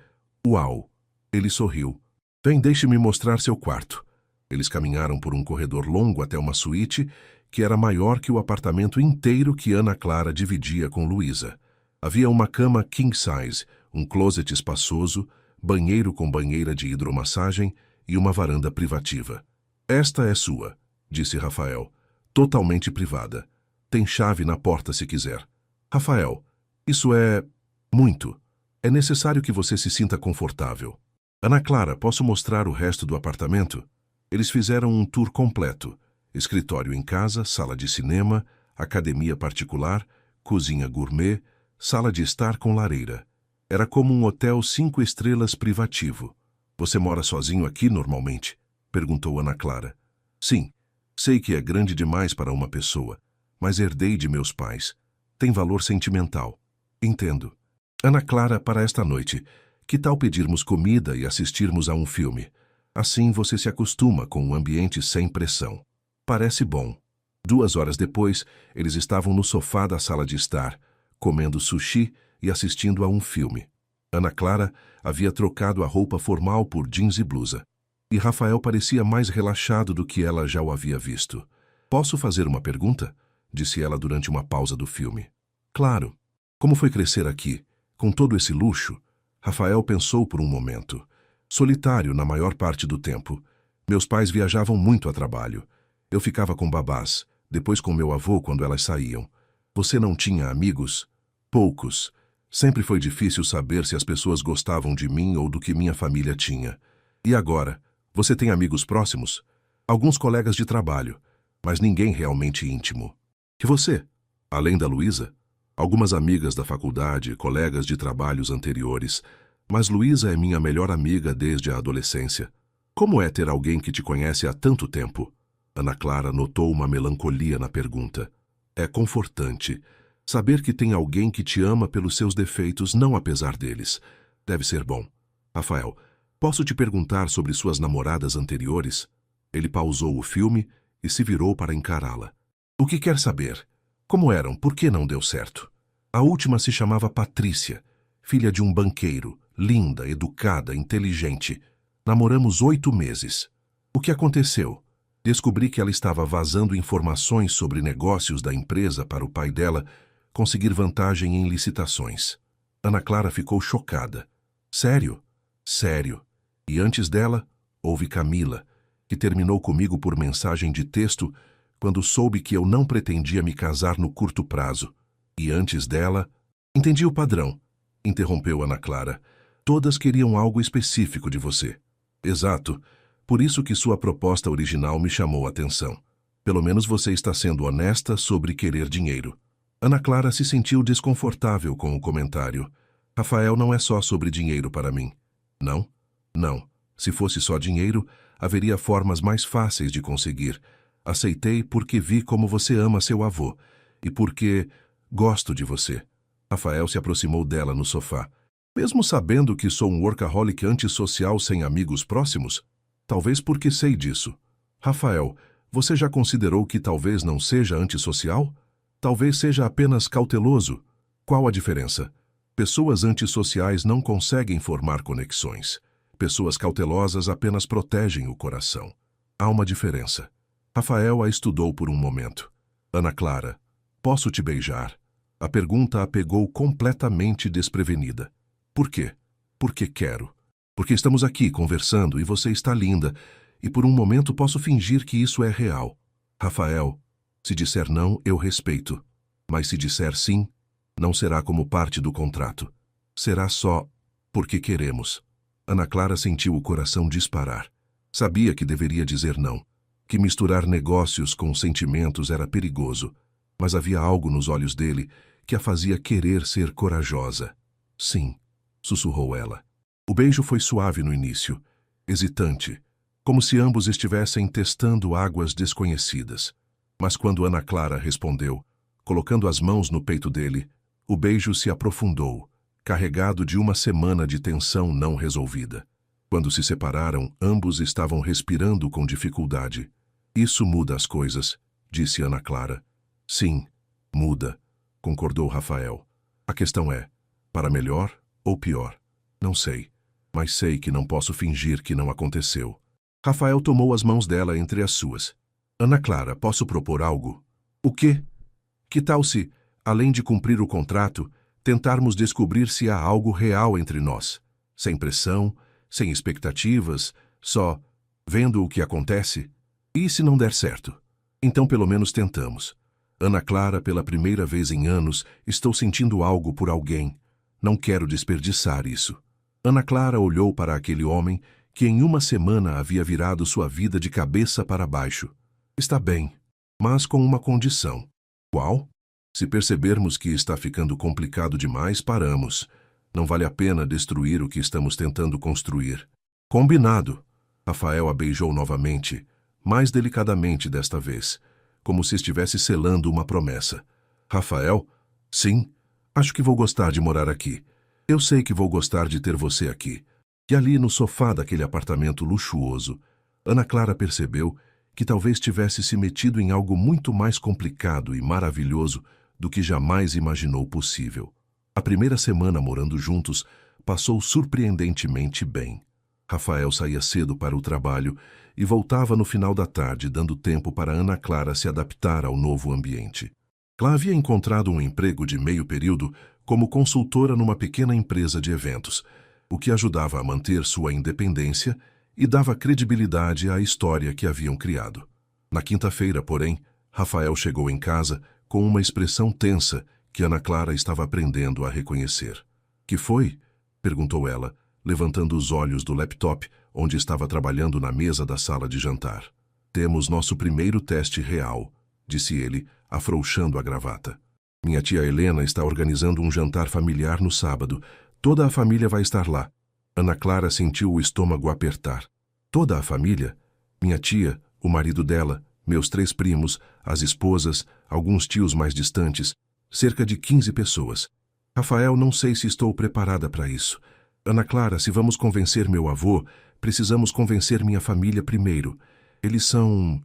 Speaker 1: Uau! Ele sorriu. Vem, deixe-me mostrar seu quarto. Eles caminharam por um corredor longo até uma suíte que era maior que o apartamento inteiro que Ana Clara dividia com Luísa. Havia uma cama king size, um closet espaçoso, banheiro com banheira de hidromassagem e uma varanda privativa. Esta é sua, disse Rafael, totalmente privada. Tem chave na porta se quiser. Rafael, isso é... muito. É necessário que você se sinta confortável. Ana Clara, posso mostrar o resto do apartamento? Eles fizeram um tour completo. Escritório em casa, sala de cinema, academia particular, cozinha gourmet, sala de estar com lareira. Era como um hotel 5 estrelas privativo. Você mora sozinho aqui normalmente? Perguntou Ana Clara. Sim, sei que é grande demais para uma pessoa, mas herdei de meus pais. Tem valor sentimental. Entendo. Ana Clara, para esta noite, que tal pedirmos comida e assistirmos a um filme? Assim você se acostuma com um ambiente sem pressão. Parece bom. 2 horas depois, eles estavam no sofá da sala de estar, comendo sushi e assistindo a um filme. Ana Clara havia trocado a roupa formal por jeans e blusa. E Rafael parecia mais relaxado do que ela já o havia visto. Posso fazer uma pergunta? Disse ela durante uma pausa do filme. Claro. Como foi crescer aqui, com todo esse luxo? Rafael pensou por um momento. Solitário na maior parte do tempo. Meus pais viajavam muito a trabalho. Eu ficava com babás, depois com meu avô quando elas saíam. Você não tinha amigos? Poucos. Sempre foi difícil saber se as pessoas gostavam de mim ou do que minha família tinha. E agora? Você tem amigos próximos? Alguns colegas de trabalho, mas ninguém realmente íntimo. E você? Além da Luísa? Algumas amigas da faculdade, colegas de trabalhos anteriores, mas Luísa é minha melhor amiga desde a adolescência. Como é ter alguém que te conhece há tanto tempo? Ana Clara notou uma melancolia na pergunta. É confortante. Saber que tem alguém que te ama pelos seus defeitos, não apesar deles. Deve ser bom. Rafael, posso te perguntar sobre suas namoradas anteriores? Ele pausou o filme e se virou para encará-la. O que quer saber? Como eram? Por que não deu certo? A última se chamava Patrícia, filha de um banqueiro, linda, educada, inteligente. Namoramos 8 meses. O que aconteceu? Descobri que ela estava vazando informações sobre negócios da empresa para o pai dela conseguir vantagem em licitações. Ana Clara ficou chocada. Sério? Sério. E antes dela, houve Camila, que terminou comigo por mensagem de texto quando soube que eu não pretendia me casar no curto prazo. E antes dela... Entendi o padrão, interrompeu Ana Clara. Todas queriam algo específico de você. Exato. Por isso que sua proposta original me chamou a atenção. Pelo menos você está sendo honesta sobre querer dinheiro. Ana Clara se sentiu desconfortável com o comentário. Rafael não é só sobre dinheiro para mim. Não? Não. Se fosse só dinheiro, haveria formas mais fáceis de conseguir. Aceitei porque vi como você ama seu avô e porque gosto de você. Rafael se aproximou dela no sofá. Mesmo sabendo que sou um workaholic antissocial sem amigos próximos? Talvez porque sei disso. Rafael, você já considerou que talvez não seja antissocial? Talvez seja apenas cauteloso? Qual a diferença? Pessoas antissociais não conseguem formar conexões. Pessoas cautelosas apenas protegem o coração. Há uma diferença. Rafael a estudou por um momento. Ana Clara, posso te beijar? A pergunta a pegou completamente desprevenida. Por quê? Porque quero. Porque estamos aqui conversando e você está linda, e por um momento posso fingir que isso é real. Rafael, se disser não, eu respeito. Mas se disser sim, não será como parte do contrato. Será só porque queremos. Ana Clara sentiu o coração disparar. Sabia que deveria dizer não, que misturar negócios com sentimentos era perigoso, mas havia algo nos olhos dele que a fazia querer ser corajosa. Sim, sussurrou ela. O beijo foi suave no início, hesitante, como se ambos estivessem testando águas desconhecidas. Mas quando Ana Clara respondeu, colocando as mãos no peito dele, o beijo se aprofundou, carregado de uma semana de tensão não resolvida. Quando se separaram, ambos estavam respirando com dificuldade. Isso muda as coisas, disse Ana Clara. Sim, muda, concordou Rafael. A questão é, para melhor ou pior? Não sei, mas sei que não posso fingir que não aconteceu. Rafael tomou as mãos dela entre as suas. Ana Clara, posso propor algo? O quê? Que tal se, além de cumprir o contrato, tentarmos descobrir se há algo real entre nós? Sem pressão, sem expectativas, só vendo o que acontece? E se não der certo? Então pelo menos tentamos. Ana Clara, pela primeira vez em anos, estou sentindo algo por alguém. Não quero desperdiçar isso. Ana Clara olhou para aquele homem que em uma semana havia virado sua vida de cabeça para baixo. Está bem, mas com uma condição. Qual? Se percebermos que está ficando complicado demais, paramos. Não vale a pena destruir o que estamos tentando construir. Combinado. Rafael a beijou novamente, mais delicadamente desta vez, como se estivesse selando uma promessa. Rafael? Sim, acho que vou gostar de morar aqui. Eu sei que vou gostar de ter você aqui. E ali no sofá daquele apartamento luxuoso, Ana Clara percebeu que talvez tivesse se metido em algo muito mais complicado e maravilhoso do que jamais imaginou possível. A primeira semana morando juntos passou surpreendentemente bem. Rafael saía cedo para o trabalho e voltava no final da tarde, dando tempo para Ana Clara se adaptar ao novo ambiente. Ela havia encontrado um emprego de meio período como consultora numa pequena empresa de eventos, o que ajudava a manter sua independência e dava credibilidade à história que haviam criado. Na quinta-feira, porém, Rafael chegou em casa com uma expressão tensa que Ana Clara estava aprendendo a reconhecer. Que foi? Perguntou ela, levantando os olhos do laptop onde estava trabalhando na mesa da sala de jantar. Temos nosso primeiro teste real, disse ele, afrouxando a gravata. Minha tia Helena está organizando um jantar familiar no sábado. Toda a família vai estar lá. Ana Clara sentiu o estômago apertar. Toda a família? Minha tia, o marido dela, meus 3 primos, as esposas, alguns tios mais distantes, cerca de 15 pessoas. Rafael, não sei se estou preparada para isso. Ana Clara, se vamos convencer meu avô, precisamos convencer minha família primeiro. Eles são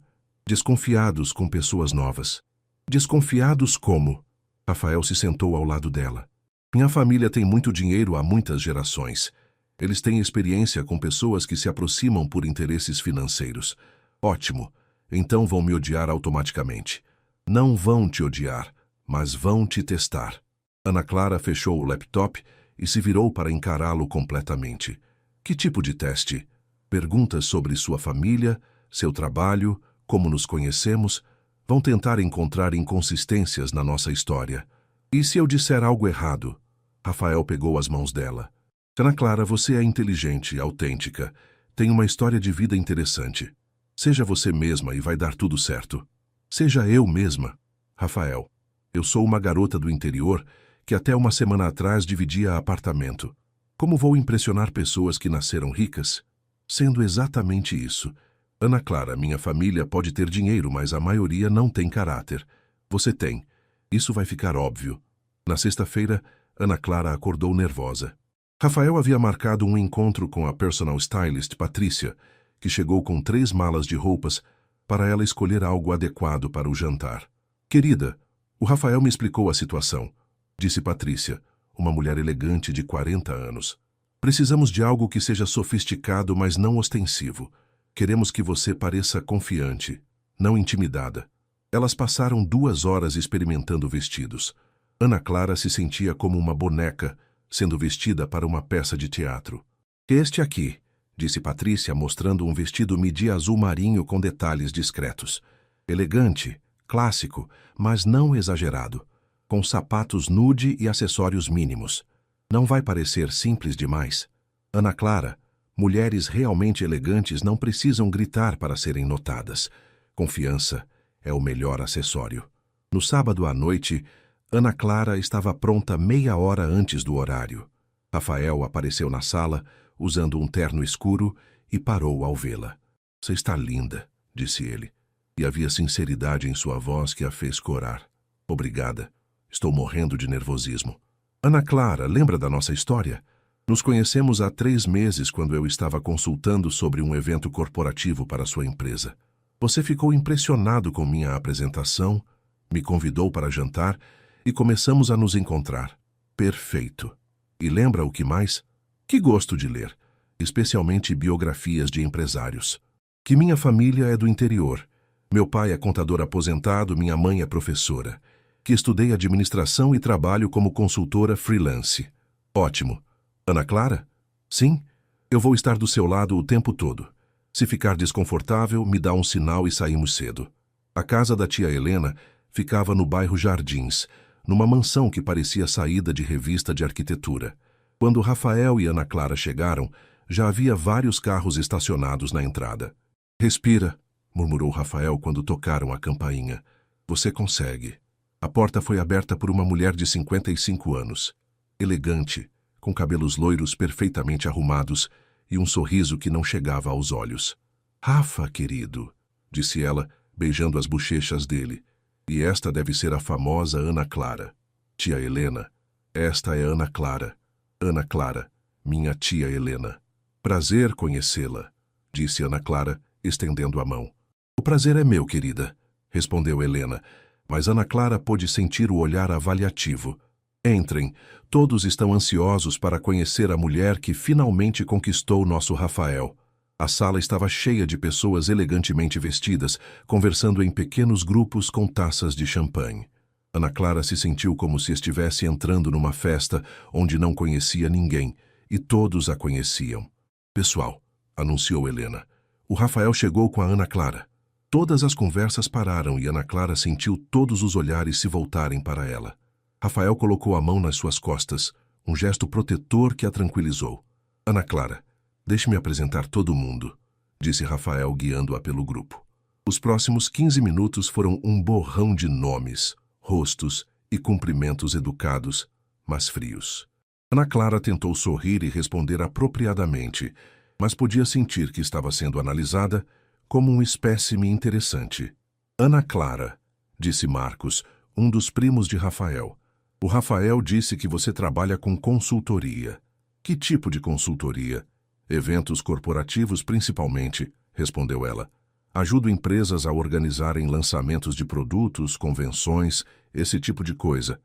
Speaker 1: desconfiados com pessoas novas. Desconfiados como? Rafael se sentou ao lado dela. Minha família tem muito dinheiro há muitas gerações. Eles têm experiência com pessoas que se aproximam por interesses financeiros. Ótimo. Então vão me odiar automaticamente. Não vão te odiar, mas vão te testar. Ana Clara fechou o laptop e se virou para encará-lo completamente. Que tipo de teste? Perguntas sobre sua família, seu trabalho, como nos conhecemos, vão tentar encontrar inconsistências na nossa história. E se eu disser algo errado? Rafael pegou as mãos dela. Ana Clara, você é inteligente, autêntica, tem uma história de vida interessante. Seja você mesma e vai dar tudo certo. Seja eu mesma. Rafael, eu sou uma garota do interior que até uma semana atrás dividia apartamento. Como vou impressionar pessoas que nasceram ricas? Sendo exatamente isso. Ana Clara, minha família pode ter dinheiro, mas a maioria não tem caráter. Você tem. Isso vai ficar óbvio. Na sexta-feira, Ana Clara acordou nervosa. Rafael havia marcado um encontro com a personal stylist Patrícia, que chegou com 3 malas de roupas para ela escolher algo adequado para o jantar. Querida, o Rafael me explicou a situação, disse Patrícia, uma mulher elegante de 40 anos. Precisamos de algo que seja sofisticado, mas não ostensivo. Queremos que você pareça confiante, não intimidada. Elas passaram 2 horas experimentando vestidos. Ana Clara se sentia como uma boneca, sendo vestida para uma peça de teatro. Este aqui, disse Patrícia, mostrando um vestido midi azul marinho com detalhes discretos. Elegante, clássico, mas não exagerado, com sapatos nude e acessórios mínimos. Não vai parecer simples demais? Ana Clara, mulheres realmente elegantes não precisam gritar para serem notadas. Confiança é o melhor acessório. No sábado à noite, Ana Clara estava pronta meia hora antes do horário. Rafael apareceu na sala, usando um terno escuro, e parou ao vê-la. Você está linda, disse ele, e havia sinceridade em sua voz que a fez corar. Obrigada. Estou morrendo de nervosismo. Ana Clara, lembra da nossa história? Nos conhecemos há 3 meses quando eu estava consultando sobre um evento corporativo para sua empresa. Você ficou impressionado com minha apresentação, me convidou para jantar e começamos a nos encontrar. Perfeito. E lembra o que mais? Que gosto de ler, especialmente biografias de empresários. Que minha família é do interior. Meu pai é contador aposentado, minha mãe é professora. Que estudei administração e trabalho como consultora freelance. Ótimo. Ana Clara? Sim, eu vou estar do seu lado o tempo todo. Se ficar desconfortável, me dá um sinal e saímos cedo. A casa da tia Helena ficava no bairro Jardins, numa mansão que parecia saída de revista de arquitetura. Quando Rafael e Ana Clara chegaram, já havia vários carros estacionados na entrada. Respira, murmurou Rafael quando tocaram a campainha. Você consegue. A porta foi aberta por uma mulher de 55 anos. Elegante, com cabelos loiros perfeitamente arrumados e um sorriso que não chegava aos olhos. Rafa, querido, disse ela, beijando as bochechas dele. E esta deve ser a famosa Ana Clara. Tia Helena, esta é Ana Clara. Ana Clara, minha tia Helena. Prazer conhecê-la, disse Ana Clara, estendendo a mão. O prazer é meu, querida, respondeu Helena, mas Ana Clara pôde sentir o olhar avaliativo. Entrem, todos estão ansiosos para conhecer a mulher que finalmente conquistou nosso Rafael. A sala estava cheia de pessoas elegantemente vestidas, conversando em pequenos grupos com taças de champanhe. Ana Clara se sentiu como se estivesse entrando numa festa onde não conhecia ninguém, e todos a conheciam. Pessoal, anunciou Helena, o Rafael chegou com a Ana Clara. Todas as conversas pararam e Ana Clara sentiu todos os olhares se voltarem para ela. Rafael colocou a mão nas suas costas, um gesto protetor que a tranquilizou. Ana Clara, deixe-me apresentar todo mundo, disse Rafael guiando-a pelo grupo. Os próximos 15 minutos foram um borrão de nomes, rostos e cumprimentos educados, mas frios. Ana Clara tentou sorrir e responder apropriadamente, mas podia sentir que estava sendo analisada como um espécime interessante. Ana Clara, disse Marcos, um dos primos de Rafael. O Rafael disse que você trabalha com consultoria. Que tipo de consultoria? Eventos corporativos principalmente, respondeu ela. Ajudo empresas a organizarem lançamentos de produtos, convenções, esse tipo de coisa.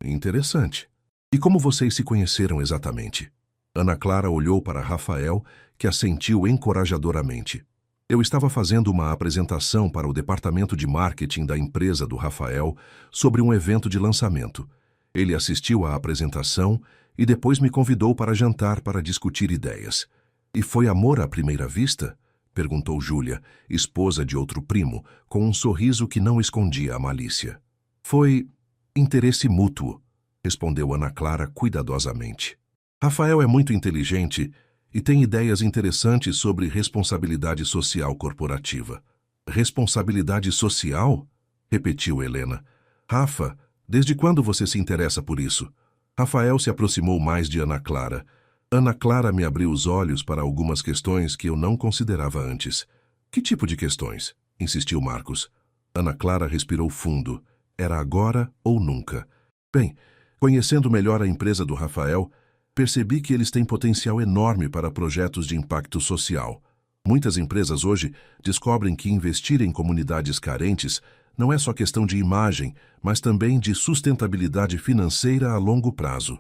Speaker 1: Interessante. E como vocês se conheceram exatamente? Ana Clara olhou para Rafael, que assentiu encorajadoramente. Eu estava fazendo uma apresentação para o departamento de marketing da empresa do Rafael sobre um evento de lançamento. Ele assistiu à apresentação e depois me convidou para jantar para discutir ideias. E foi amor à primeira vista? Perguntou Júlia, esposa de outro primo, com um sorriso que não escondia a malícia. Foi interesse mútuo, respondeu Ana Clara cuidadosamente. Rafael é muito inteligente e tem ideias interessantes sobre responsabilidade social corporativa. Responsabilidade social? Repetiu Helena. Rafa, desde quando você se interessa por isso? Rafael se aproximou mais de Ana Clara. Ana Clara me abriu os olhos para algumas questões que eu não considerava antes. Que tipo de questões? Insistiu Marcos. Ana Clara respirou fundo. Era agora ou nunca. Bem, conhecendo melhor a empresa do Rafael, percebi que eles têm potencial enorme para projetos de impacto social. Muitas empresas hoje descobrem que investir em comunidades carentes não é só questão de imagem, mas também de sustentabilidade financeira a longo prazo.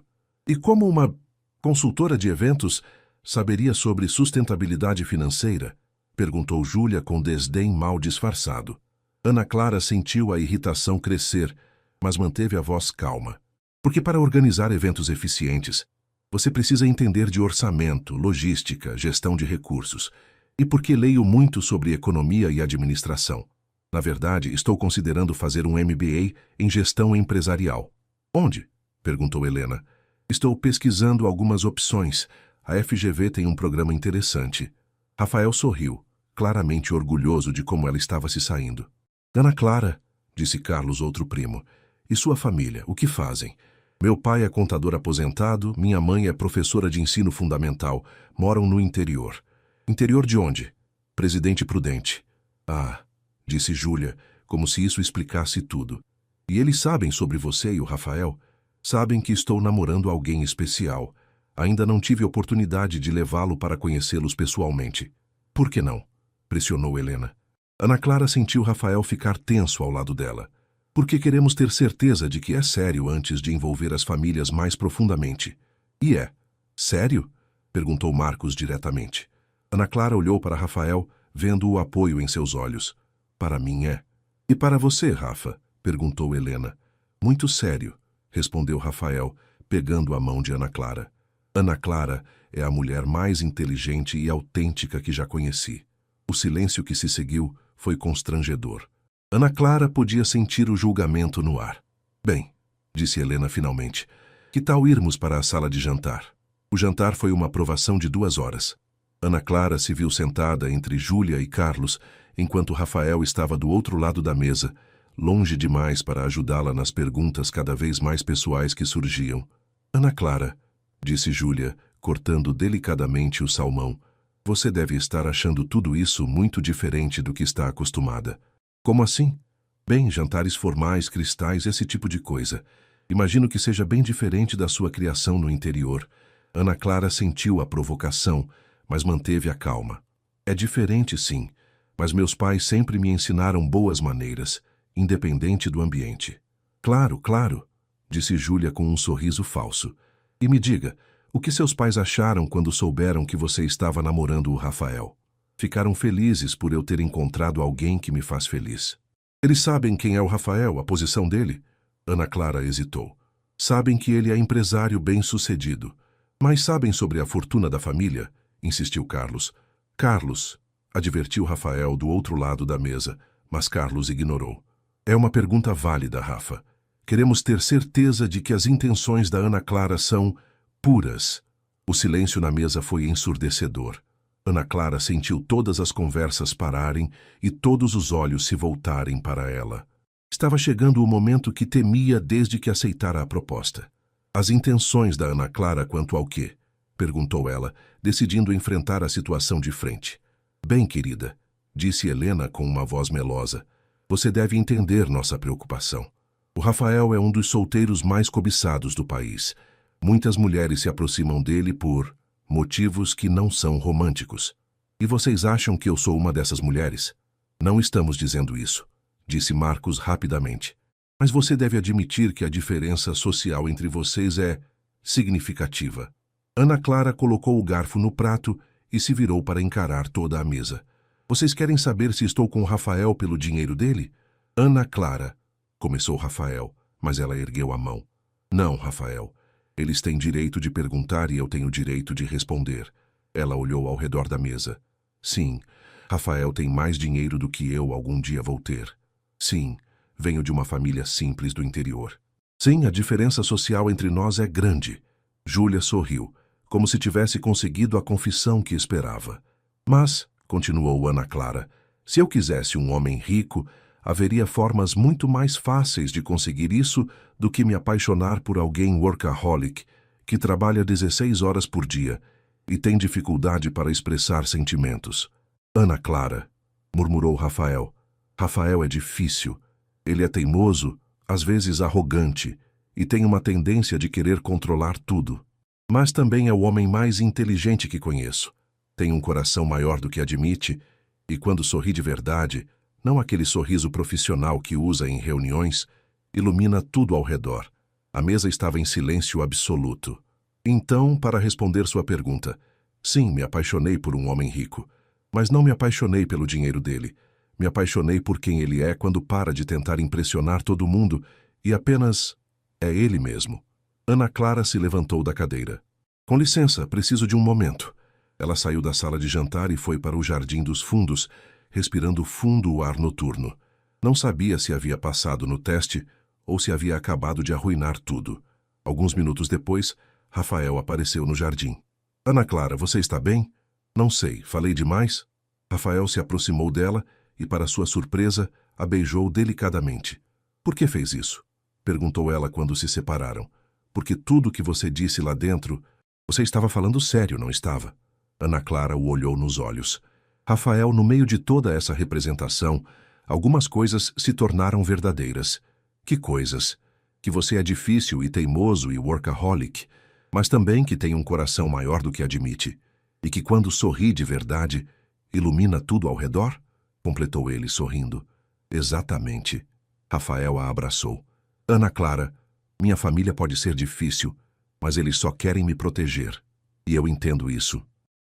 Speaker 1: E como uma consultora de eventos saberia sobre sustentabilidade financeira? Perguntou Júlia com desdém mal disfarçado. Ana Clara sentiu a irritação crescer, mas manteve a voz calma. Porque para organizar eventos eficientes, você precisa entender de orçamento, logística, gestão de recursos. E porque leio muito sobre economia e administração. Na verdade, estou considerando fazer um MBA em gestão empresarial. Onde? Perguntou Helena. Estou pesquisando algumas opções. A FGV tem um programa interessante. Rafael sorriu, claramente orgulhoso de como ela estava se saindo. Ana Clara, disse Carlos, outro primo. E sua família, o que fazem? Meu pai é contador aposentado, minha mãe é professora de ensino fundamental. Moram no interior. Interior de onde? Presidente Prudente. Ah, disse Júlia, como se isso explicasse tudo. E eles sabem sobre você e o Rafael? Sabem que estou namorando alguém especial. Ainda não tive oportunidade de levá-lo para conhecê-los pessoalmente. Por que não? Pressionou Helena. Ana Clara sentiu Rafael ficar tenso ao lado dela. Porque queremos ter certeza de que é sério antes de envolver as famílias mais profundamente. E é. Sério? Perguntou Marcos diretamente. Ana Clara olhou para Rafael, vendo o apoio em seus olhos. Para mim é. E para você, Rafa? Perguntou Helena. Muito sério, respondeu Rafael, pegando a mão de Ana Clara. Ana Clara é a mulher mais inteligente e autêntica que já conheci. O silêncio que se seguiu foi constrangedor. Ana Clara podia sentir o julgamento no ar. Bem, disse Helena finalmente, que tal irmos para a sala de jantar? O jantar foi uma aprovação de 2 horas. Ana Clara se viu sentada entre Júlia e Carlos, enquanto Rafael estava do outro lado da mesa, longe demais para ajudá-la nas perguntas cada vez mais pessoais que surgiam. Ana Clara, disse Júlia, cortando delicadamente o salmão, você deve estar achando tudo isso muito diferente do que está acostumada. Como assim? Bem, jantares formais, cristais, esse tipo de coisa. Imagino que seja bem diferente da sua criação no interior. Ana Clara sentiu a provocação, mas manteve a calma. É diferente, sim, mas meus pais sempre me ensinaram boas maneiras, independente do ambiente. Claro, claro, disse Júlia com um sorriso falso. E me diga, o que seus pais acharam quando souberam que você estava namorando o Rafael? Ficaram felizes por eu ter encontrado alguém que me faz feliz. Eles sabem quem é o Rafael, a posição dele? Ana Clara hesitou. Sabem que ele é empresário bem-sucedido. Mas sabem sobre a fortuna da família? Insistiu Carlos. Carlos, advertiu Rafael do outro lado da mesa, mas Carlos ignorou. É uma pergunta válida, Rafa. Queremos ter certeza de que as intenções da Ana Clara são puras. O silêncio na mesa foi ensurdecedor. Ana Clara sentiu todas as conversas pararem e todos os olhos se voltarem para ela. Estava chegando o momento que temia desde que aceitara a proposta. As intenções da Ana Clara quanto ao quê? Perguntou ela, decidindo enfrentar a situação de frente. Bem, querida, disse Helena com uma voz melosa, você deve entender nossa preocupação. O Rafael é um dos solteiros mais cobiçados do país. Muitas mulheres se aproximam dele por motivos que não são românticos. E vocês acham que eu sou uma dessas mulheres? Não estamos dizendo isso, disse Marcos rapidamente. Mas você deve admitir que a diferença social entre vocês é significativa. Ana Clara colocou o garfo no prato e se virou para encarar toda a mesa. Vocês querem saber se estou com o Rafael pelo dinheiro dele? Ana Clara, começou Rafael, mas ela ergueu a mão. Não, Rafael. Eles têm direito de perguntar e eu tenho direito de responder. Ela olhou ao redor da mesa. Sim, Rafael tem mais dinheiro do que eu algum dia vou ter. Sim, venho de uma família simples do interior. Sim, a diferença social entre nós é grande. Júlia sorriu, como se tivesse conseguido a confissão que esperava. Mas, continuou Ana Clara, se eu quisesse um homem rico, haveria formas muito mais fáceis de conseguir isso do que me apaixonar por alguém workaholic, que trabalha 16 horas por dia e tem dificuldade para expressar sentimentos. Ana Clara, murmurou Rafael. Rafael é difícil. Ele é teimoso, às vezes arrogante, e tem uma tendência de querer controlar tudo. Mas também é o homem mais inteligente que conheço. Tem um coração maior do que admite, e quando sorri de verdade, não aquele sorriso profissional que usa em reuniões, ilumina tudo ao redor. A mesa estava em silêncio absoluto. Então, para responder sua pergunta, sim, me apaixonei por um homem rico, mas não me apaixonei pelo dinheiro dele. Me apaixonei por quem ele é quando para de tentar impressionar todo mundo e apenas é ele mesmo. Ana Clara se levantou da cadeira. Com licença, preciso de um momento. Ela saiu da sala de jantar e foi para o jardim dos fundos, respirando fundo o ar noturno. Não sabia se havia passado no teste ou se havia acabado de arruinar tudo. Alguns minutos depois, Rafael apareceu no jardim. Ana Clara, você está bem? Não sei, falei demais? Rafael se aproximou dela e, para sua surpresa, a beijou delicadamente. Por que fez isso? Perguntou ela quando se separaram. Porque tudo o que você disse lá dentro, você estava falando sério, não estava? Ana Clara o olhou nos olhos. Rafael, no meio de toda essa representação, algumas coisas se tornaram verdadeiras. Que coisas? Que você é difícil e teimoso e workaholic, mas também que tem um coração maior do que admite, e que quando sorri de verdade, ilumina tudo ao redor? Completou ele, sorrindo. Exatamente. Rafael a abraçou. Ana Clara, minha família pode ser difícil, mas eles só querem me proteger. E eu entendo isso.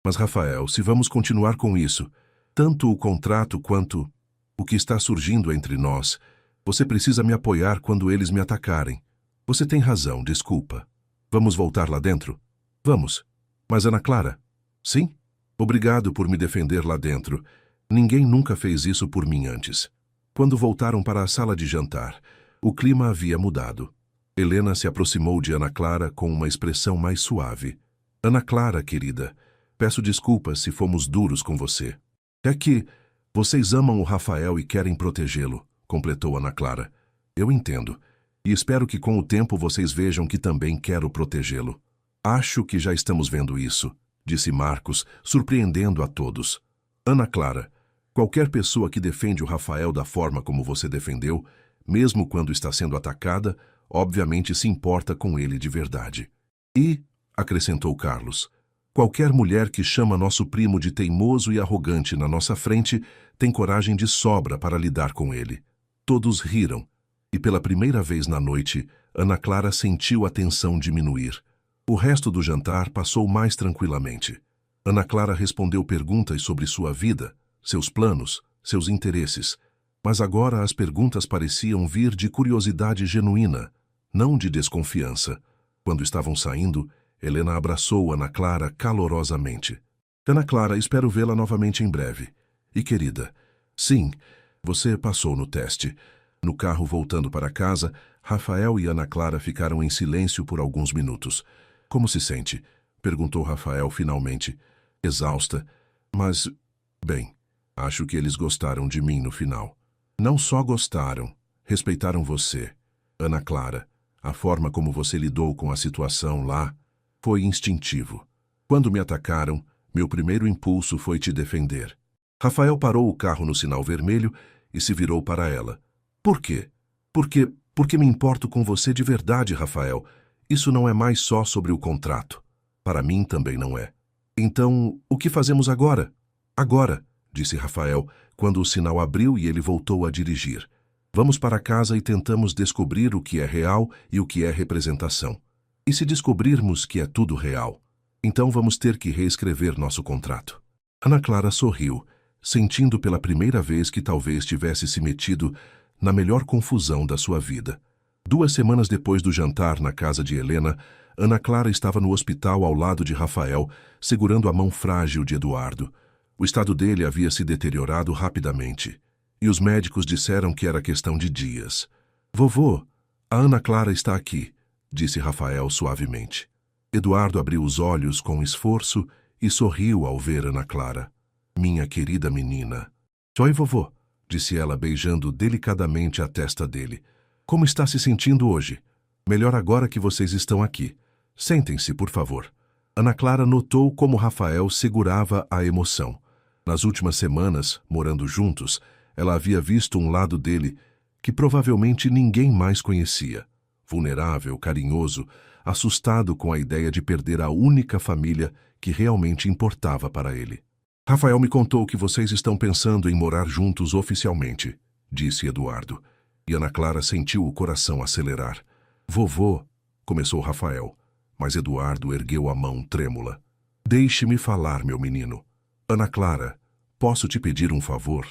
Speaker 1: Mas, Rafael, se vamos continuar com isso, tanto o contrato quanto o que está surgindo entre nós, você precisa me apoiar quando eles me atacarem. Você tem razão, desculpa. Vamos voltar lá dentro? Vamos. Mas, Ana Clara? Sim? Obrigado por me defender lá dentro. Ninguém nunca fez isso por mim antes. Quando voltaram para a sala de jantar, o clima havia mudado. Helena se aproximou de Ana Clara com uma expressão mais suave. Ana Clara, querida, peço desculpas se fomos duros com você. É que vocês amam o Rafael e querem protegê-lo, completou Ana Clara. Eu entendo. E espero que com o tempo vocês vejam que também quero protegê-lo. Acho que já estamos vendo isso, disse Marcos, surpreendendo a todos. Ana Clara, qualquer pessoa que defende o Rafael da forma como você defendeu, mesmo quando está sendo atacada, obviamente se importa com ele de verdade. E, acrescentou Carlos, qualquer mulher que chama nosso primo de teimoso e arrogante na nossa frente tem coragem de sobra para lidar com ele. Todos riram, e pela primeira vez na noite, Ana Clara sentiu a tensão diminuir. O resto do jantar passou mais tranquilamente. Ana Clara respondeu perguntas sobre sua vida, seus planos, seus interesses, mas agora as perguntas pareciam vir de curiosidade genuína, não de desconfiança. Quando estavam saindo, Helena abraçou Ana Clara calorosamente. Ana Clara, espero vê-la novamente em breve. E querida, sim, você passou no teste. No carro voltando para casa, Rafael e Ana Clara ficaram em silêncio por alguns minutos. Como se sente? Perguntou Rafael finalmente. Exausta, mas, bem, acho que eles gostaram de mim no final. Não só gostaram, respeitaram você. Ana Clara, a forma como você lidou com a situação lá foi instintivo. Quando me atacaram, meu primeiro impulso foi te defender. Rafael parou o carro no sinal vermelho e se virou para ela. Por quê? Porque me importo com você de verdade, Rafael. Isso não é mais só sobre o contrato. Para mim também não é. Então, o que fazemos agora? Agora, disse Rafael, quando o sinal abriu e ele voltou a dirigir. Vamos para casa e tentamos descobrir o que é real e o que é representação. E se descobrirmos que é tudo real, então vamos ter que reescrever nosso contrato. Ana Clara sorriu, sentindo pela primeira vez que talvez tivesse se metido na melhor confusão da sua vida. 2 semanas depois do jantar na casa de Helena, Ana Clara estava no hospital ao lado de Rafael, segurando a mão frágil de Eduardo. O estado dele havia se deteriorado rapidamente, e os médicos disseram que era questão de dias. Vovô, a Ana Clara está aqui, disse Rafael suavemente. Eduardo abriu os olhos com esforço e sorriu ao ver Ana Clara. Minha querida menina. Oi, vovô, disse ela beijando delicadamente a testa dele. Como está se sentindo hoje? Melhor agora que vocês estão aqui. Sentem-se, por favor. Ana Clara notou como Rafael segurava a emoção. Nas últimas semanas, morando juntos, ela havia visto um lado dele que provavelmente ninguém mais conhecia. Vulnerável, carinhoso, assustado com a ideia de perder a única família que realmente importava para ele. Rafael me contou que vocês estão pensando em morar juntos oficialmente, disse Eduardo. E Ana Clara sentiu o coração acelerar. Vovô, começou Rafael. mas Eduardo ergueu a mão trêmula. Deixe-me falar, meu menino. Ana Clara, posso te pedir um favor?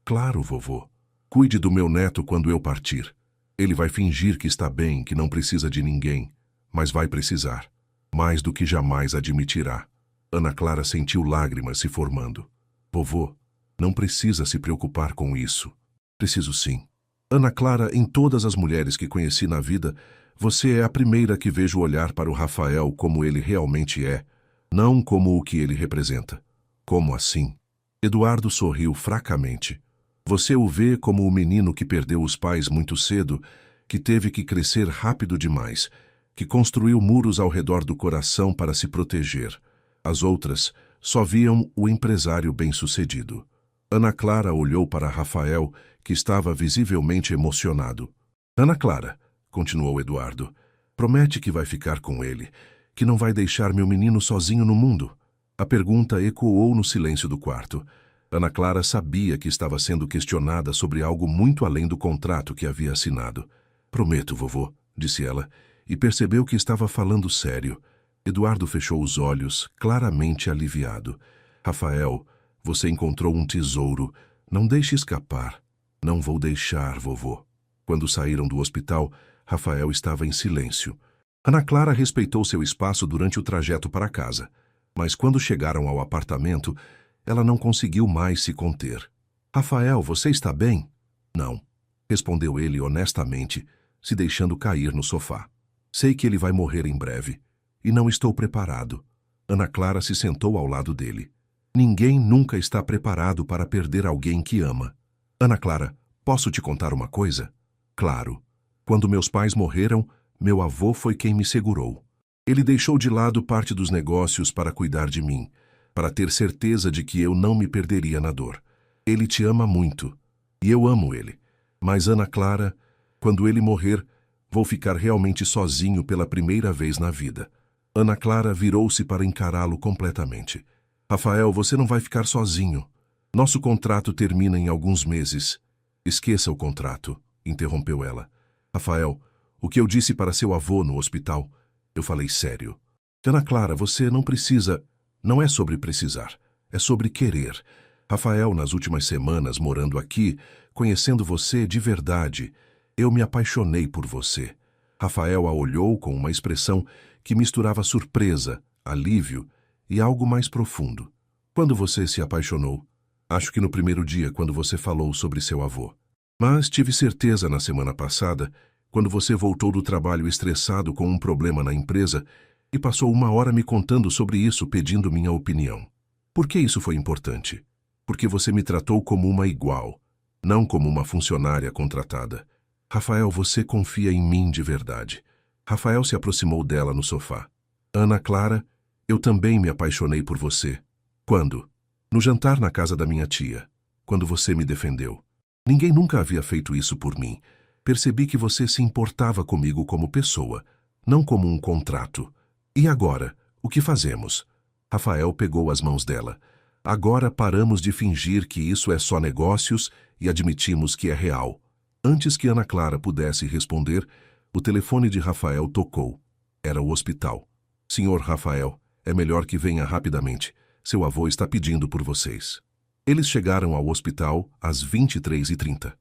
Speaker 1: Claro, vovô. Cuide do meu neto quando eu partir. Ele vai fingir que está bem, que não precisa de ninguém, mas vai precisar. Mais do que jamais admitirá. Ana Clara sentiu lágrimas se formando. Vovô, não precisa se preocupar com isso. Preciso sim. Ana Clara, em todas as mulheres que conheci na vida, você é a primeira que vejo olhar para o Rafael como ele realmente é, não como o que ele representa. Como assim? Eduardo sorriu fracamente. Você o vê como o menino que perdeu os pais muito cedo, que teve que crescer rápido demais, que construiu muros ao redor do coração para se proteger. As outras só viam o empresário bem-sucedido. Ana Clara olhou para Rafael, que estava visivelmente emocionado. Ana Clara, continuou Eduardo, promete que vai ficar com ele, que não vai deixar meu menino sozinho no mundo. A pergunta ecoou no silêncio do quarto. Ana Clara sabia que estava sendo questionada sobre algo muito além do contrato que havia assinado. Prometo, vovô, disse ela, e percebeu que estava falando sério. Eduardo fechou os olhos, claramente aliviado. Rafael, você encontrou um tesouro. Não deixe escapar. Não vou deixar, vovô. Quando saíram do hospital, Rafael estava em silêncio. Ana Clara respeitou seu espaço durante o trajeto para casa, mas quando chegaram ao apartamento, ela não conseguiu mais se conter. Rafael, você está bem? Não, respondeu ele honestamente, se deixando cair no sofá. Sei que ele vai morrer em breve, e não estou preparado. Ana Clara se sentou ao lado dele. Ninguém nunca está preparado para perder alguém que ama. Ana Clara, posso te contar uma coisa? Claro. Quando meus pais morreram, meu avô foi quem me segurou. Ele deixou de lado parte dos negócios para cuidar de mim, para ter certeza de que eu não me perderia na dor. Ele te ama muito, e eu amo ele. Mas, Ana Clara, quando ele morrer, vou ficar realmente sozinho pela primeira vez na vida. Ana Clara virou-se para encará-lo completamente. Rafael, você não vai ficar sozinho. Nosso contrato termina em alguns meses. Esqueça o contrato, interrompeu ela. Rafael, o que eu disse para seu avô no hospital, eu falei sério. Ana Clara, você não precisa... Não é sobre precisar, é sobre querer. Rafael, nas últimas semanas morando aqui, conhecendo você de verdade, eu me apaixonei por você. Rafael a olhou com uma expressão que misturava surpresa, alívio e algo mais profundo. Quando você se apaixonou? Acho que no primeiro dia, quando você falou sobre seu avô. Mas tive certeza na semana passada, quando você voltou do trabalho estressado com um problema na empresa e passou 1 hora me contando sobre isso, pedindo minha opinião. Por que isso foi importante? Porque você me tratou como uma igual, não como uma funcionária contratada. Rafael, você confia em mim de verdade. Rafael se aproximou dela no sofá. Ana Clara, eu também me apaixonei por você. Quando? No jantar na casa da minha tia, quando você me defendeu. Ninguém nunca havia feito isso por mim. Percebi que você se importava comigo como pessoa, não como um contrato. E agora, o que fazemos? Rafael pegou as mãos dela. Agora paramos de fingir que isso é só negócios e admitimos que é real. Antes que Ana Clara pudesse responder, o telefone de Rafael tocou. Era o hospital. Senhor Rafael, é melhor que venha rapidamente. Seu avô está pedindo por vocês. Eles chegaram ao hospital às 23h30.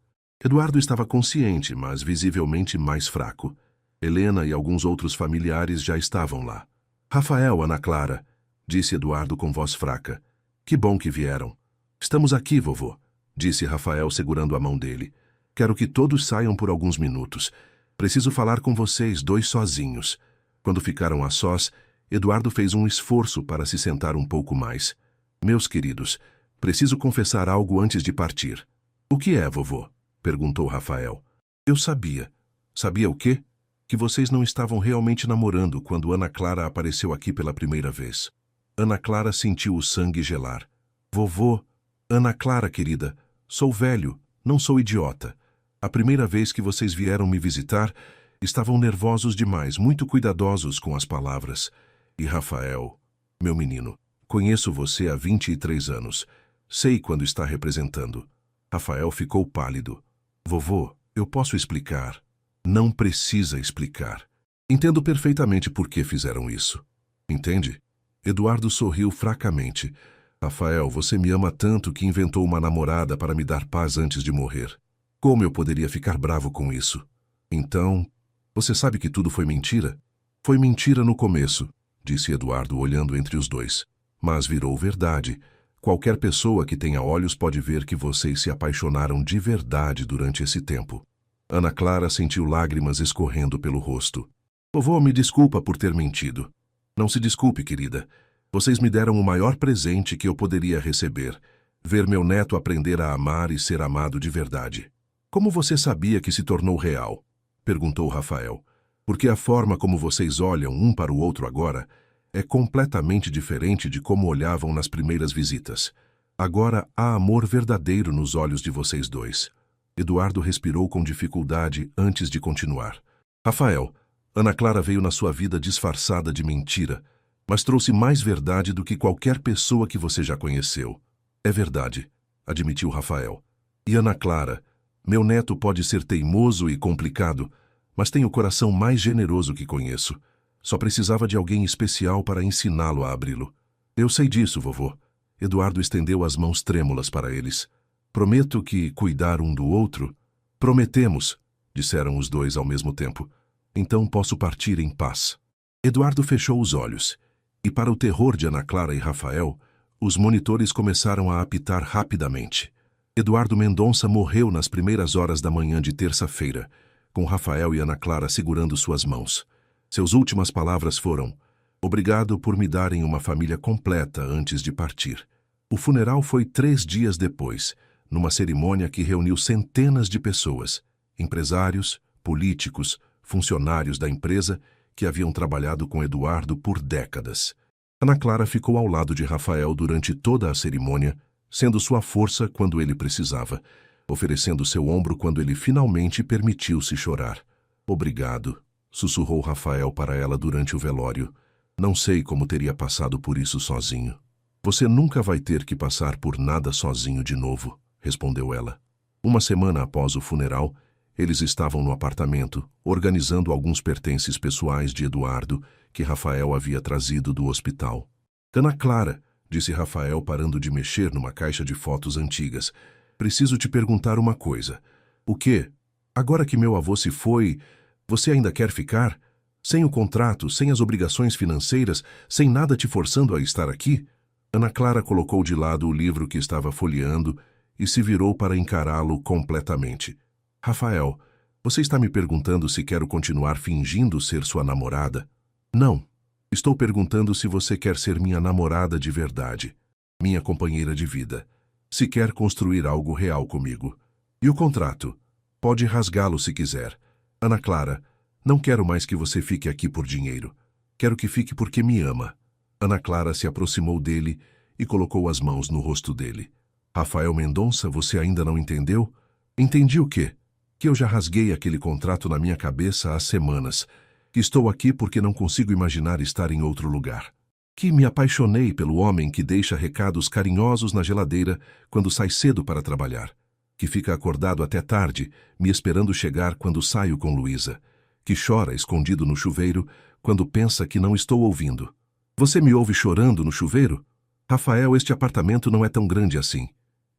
Speaker 1: Eduardo estava consciente, mas visivelmente mais fraco. Helena e alguns outros familiares já estavam lá. Rafael, Ana Clara, disse Eduardo com voz fraca. Que bom que vieram. Estamos aqui, vovô, disse Rafael segurando a mão dele. Quero que todos saiam por alguns minutos. Preciso falar com vocês dois sozinhos. Quando ficaram a sós, Eduardo fez um esforço para se sentar um pouco mais. Meus queridos, preciso confessar algo antes de partir. O que é, vovô? Perguntou Rafael. Eu sabia. Sabia o quê? Que vocês não estavam realmente namorando quando Ana Clara apareceu aqui pela primeira vez. Ana Clara sentiu o sangue gelar. Vovô, Ana Clara, querida, sou velho, não sou idiota. A primeira vez que vocês vieram me visitar, estavam nervosos demais, muito cuidadosos com as palavras. E Rafael, meu menino, conheço você há 23 anos. Sei quando está representando. Rafael ficou pálido. Vovô, eu posso explicar. Não precisa explicar. Entendo perfeitamente por que fizeram isso. Entende? Eduardo sorriu fracamente. Rafael, você me ama tanto que inventou uma namorada para me dar paz antes de morrer. Como eu poderia ficar bravo com isso? Então, você sabe que tudo foi mentira? Foi mentira no começo, disse Eduardo olhando entre os dois. Mas virou verdade. Qualquer pessoa que tenha olhos pode ver que vocês se apaixonaram de verdade durante esse tempo. Ana Clara sentiu lágrimas escorrendo pelo rosto. Vovô, me desculpa por ter mentido. Não se desculpe, querida. Vocês me deram o maior presente que eu poderia receber. Ver meu neto aprender a amar e ser amado de verdade. Como você sabia que se tornou real? Perguntou Rafael. Porque a forma como vocês olham um para o outro agora é completamente diferente de como olhavam nas primeiras visitas. Agora há amor verdadeiro nos olhos de vocês dois. Eduardo respirou com dificuldade antes de continuar. Rafael, Ana Clara veio na sua vida disfarçada de mentira, mas trouxe mais verdade do que qualquer pessoa que você já conheceu. É verdade, admitiu Rafael. E Ana Clara, meu neto pode ser teimoso e complicado, mas tem o coração mais generoso que conheço. Só precisava de alguém especial para ensiná-lo a abri-lo. Eu sei disso, vovô. Eduardo estendeu as mãos trêmulas para eles. Prometo que cuidar um do outro. Prometemos, disseram os dois ao mesmo tempo. Então posso partir em paz. Eduardo fechou os olhos. E para o terror de Ana Clara e Rafael, os monitores começaram a apitar rapidamente. Eduardo Mendonça morreu nas primeiras horas da manhã de terça-feira, com Rafael e Ana Clara segurando suas mãos. Suas últimas palavras foram: obrigado por me darem uma família completa antes de partir. O funeral foi 3 dias depois, numa cerimônia que reuniu centenas de pessoas, empresários, políticos, funcionários da empresa que haviam trabalhado com Eduardo por décadas. Ana Clara ficou ao lado de Rafael durante toda a cerimônia, sendo sua força quando ele precisava, oferecendo seu ombro quando ele finalmente permitiu-se chorar. Obrigado, sussurrou Rafael para ela durante o velório. Não sei como teria passado por isso sozinho. Você nunca vai ter que passar por nada sozinho de novo, respondeu ela. Uma semana após o funeral, eles estavam no apartamento, organizando alguns pertences pessoais de Eduardo, que Rafael havia trazido do hospital. Ana Clara, disse Rafael parando de mexer numa caixa de fotos antigas, preciso te perguntar uma coisa. O quê? Agora que meu avô se foi, você ainda quer ficar? Sem o contrato, sem as obrigações financeiras, sem nada te forçando a estar aqui? Ana Clara colocou de lado o livro que estava folheando e se virou para encará-lo completamente. Rafael, você está me perguntando se quero continuar fingindo ser sua namorada? Não. Estou perguntando se você quer ser minha namorada de verdade, minha companheira de vida, se quer construir algo real comigo. E o contrato? Pode rasgá-lo se quiser. Ana Clara, não quero mais que você fique aqui por dinheiro. Quero que fique porque me ama. Ana Clara se aproximou dele e colocou as mãos no rosto dele. Rafael Mendonça, você ainda não entendeu? Entendi o quê? Que eu já rasguei aquele contrato na minha cabeça há semanas. Que estou aqui porque não consigo imaginar estar em outro lugar. Que me apaixonei pelo homem que deixa recados carinhosos na geladeira quando sai cedo para trabalhar. Que fica acordado até tarde, me esperando chegar quando saio com Luísa. Que chora escondido no chuveiro quando pensa que não estou ouvindo. Você me ouve chorando no chuveiro? Rafael, este apartamento não é tão grande assim.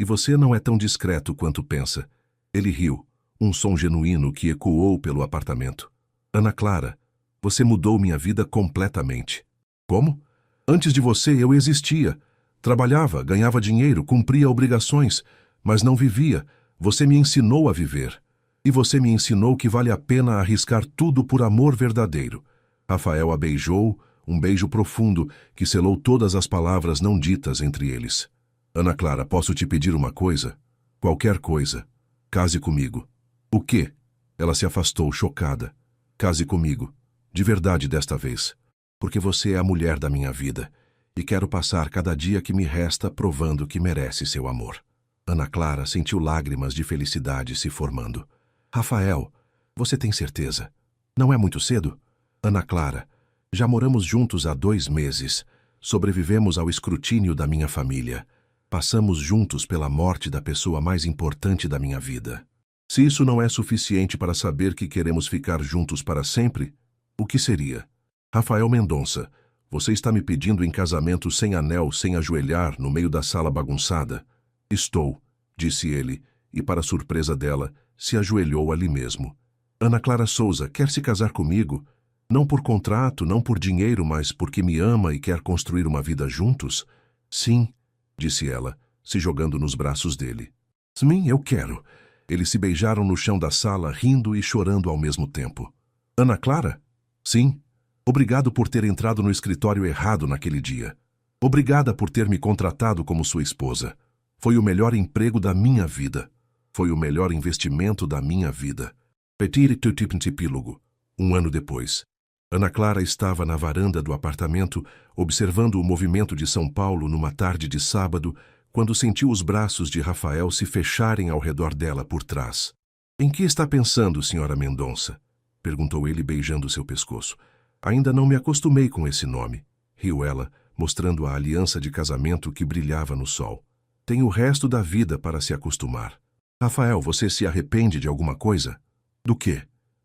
Speaker 1: E você não é tão discreto quanto pensa. Ele riu, um som genuíno que ecoou pelo apartamento. Ana Clara, você mudou minha vida completamente. Como? Antes de você eu existia. Trabalhava, ganhava dinheiro, cumpria obrigações, mas não vivia. Você me ensinou a viver. E você me ensinou que vale a pena arriscar tudo por amor verdadeiro. Rafael a beijou, um beijo profundo que selou todas as palavras não ditas entre eles. Ana Clara, posso te pedir uma coisa? Qualquer coisa. Case comigo. O quê? Ela se afastou, chocada. Case comigo. De verdade desta vez. Porque você é a mulher da minha vida. E quero passar cada dia que me resta provando que merece seu amor. Ana Clara sentiu lágrimas de felicidade se formando. Rafael, você tem certeza? Não é muito cedo? Ana Clara, já moramos juntos há 2 meses. Sobrevivemos ao escrutínio da minha família. Passamos juntos pela morte da pessoa mais importante da minha vida. Se isso não é suficiente para saber que queremos ficar juntos para sempre, O que seria? Rafael Mendonça, você está me pedindo em casamento sem anel, sem ajoelhar, no meio da sala bagunçada? Estou, disse ele, e para surpresa dela, se ajoelhou ali mesmo. Ana Clara Souza quer se casar comigo? Não por contrato, não por dinheiro, mas porque me ama e quer construir uma vida juntos? Sim, disse ela, se jogando nos braços dele. Sim, eu quero. Eles se beijaram no chão da sala, rindo e chorando ao mesmo tempo. Ana Clara? Sim. Obrigado por ter entrado no escritório errado naquele dia. Obrigada por ter me contratado como sua esposa. Foi o melhor emprego da minha vida. Foi o melhor investimento da minha vida. Petit epílogo. 1 ano depois. Ana Clara estava na varanda do apartamento, observando o movimento de São Paulo numa tarde de sábado, quando sentiu os braços de Rafael se fecharem ao redor dela por trás. Em que está pensando, senhora Mendonça? Perguntou ele beijando seu pescoço. Ainda não me acostumei com esse nome, riu ela, mostrando a aliança de casamento que brilhava no sol. Tem o resto da vida para se acostumar. Rafael, você se arrepende de alguma coisa? Do quê?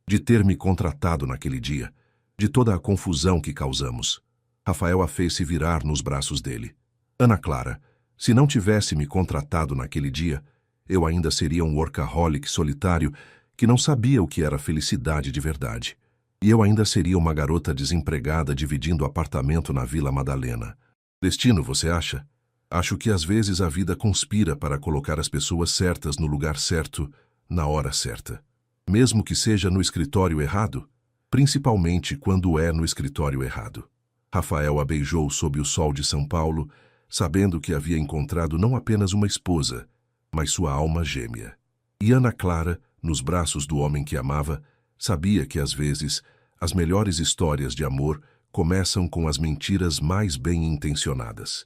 Speaker 1: De ter me contratado naquele dia. De toda a confusão que causamos. Rafael a fez se virar nos braços dele. Ana Clara, se não tivesse me contratado naquele dia, eu ainda seria um workaholic solitário que não sabia o que era felicidade de verdade. E eu ainda seria uma garota desempregada dividindo apartamento na Vila Madalena. Destino, você acha? Acho que às vezes a vida conspira para colocar as pessoas certas no lugar certo, na hora certa. Mesmo que seja no escritório errado, principalmente quando é no escritório errado. Rafael a beijou sob o sol de São Paulo, sabendo que havia encontrado não apenas uma esposa, mas sua alma gêmea. E Ana Clara, nos braços do homem que amava, sabia que às vezes as melhores histórias de amor começam com as mentiras mais bem intencionadas.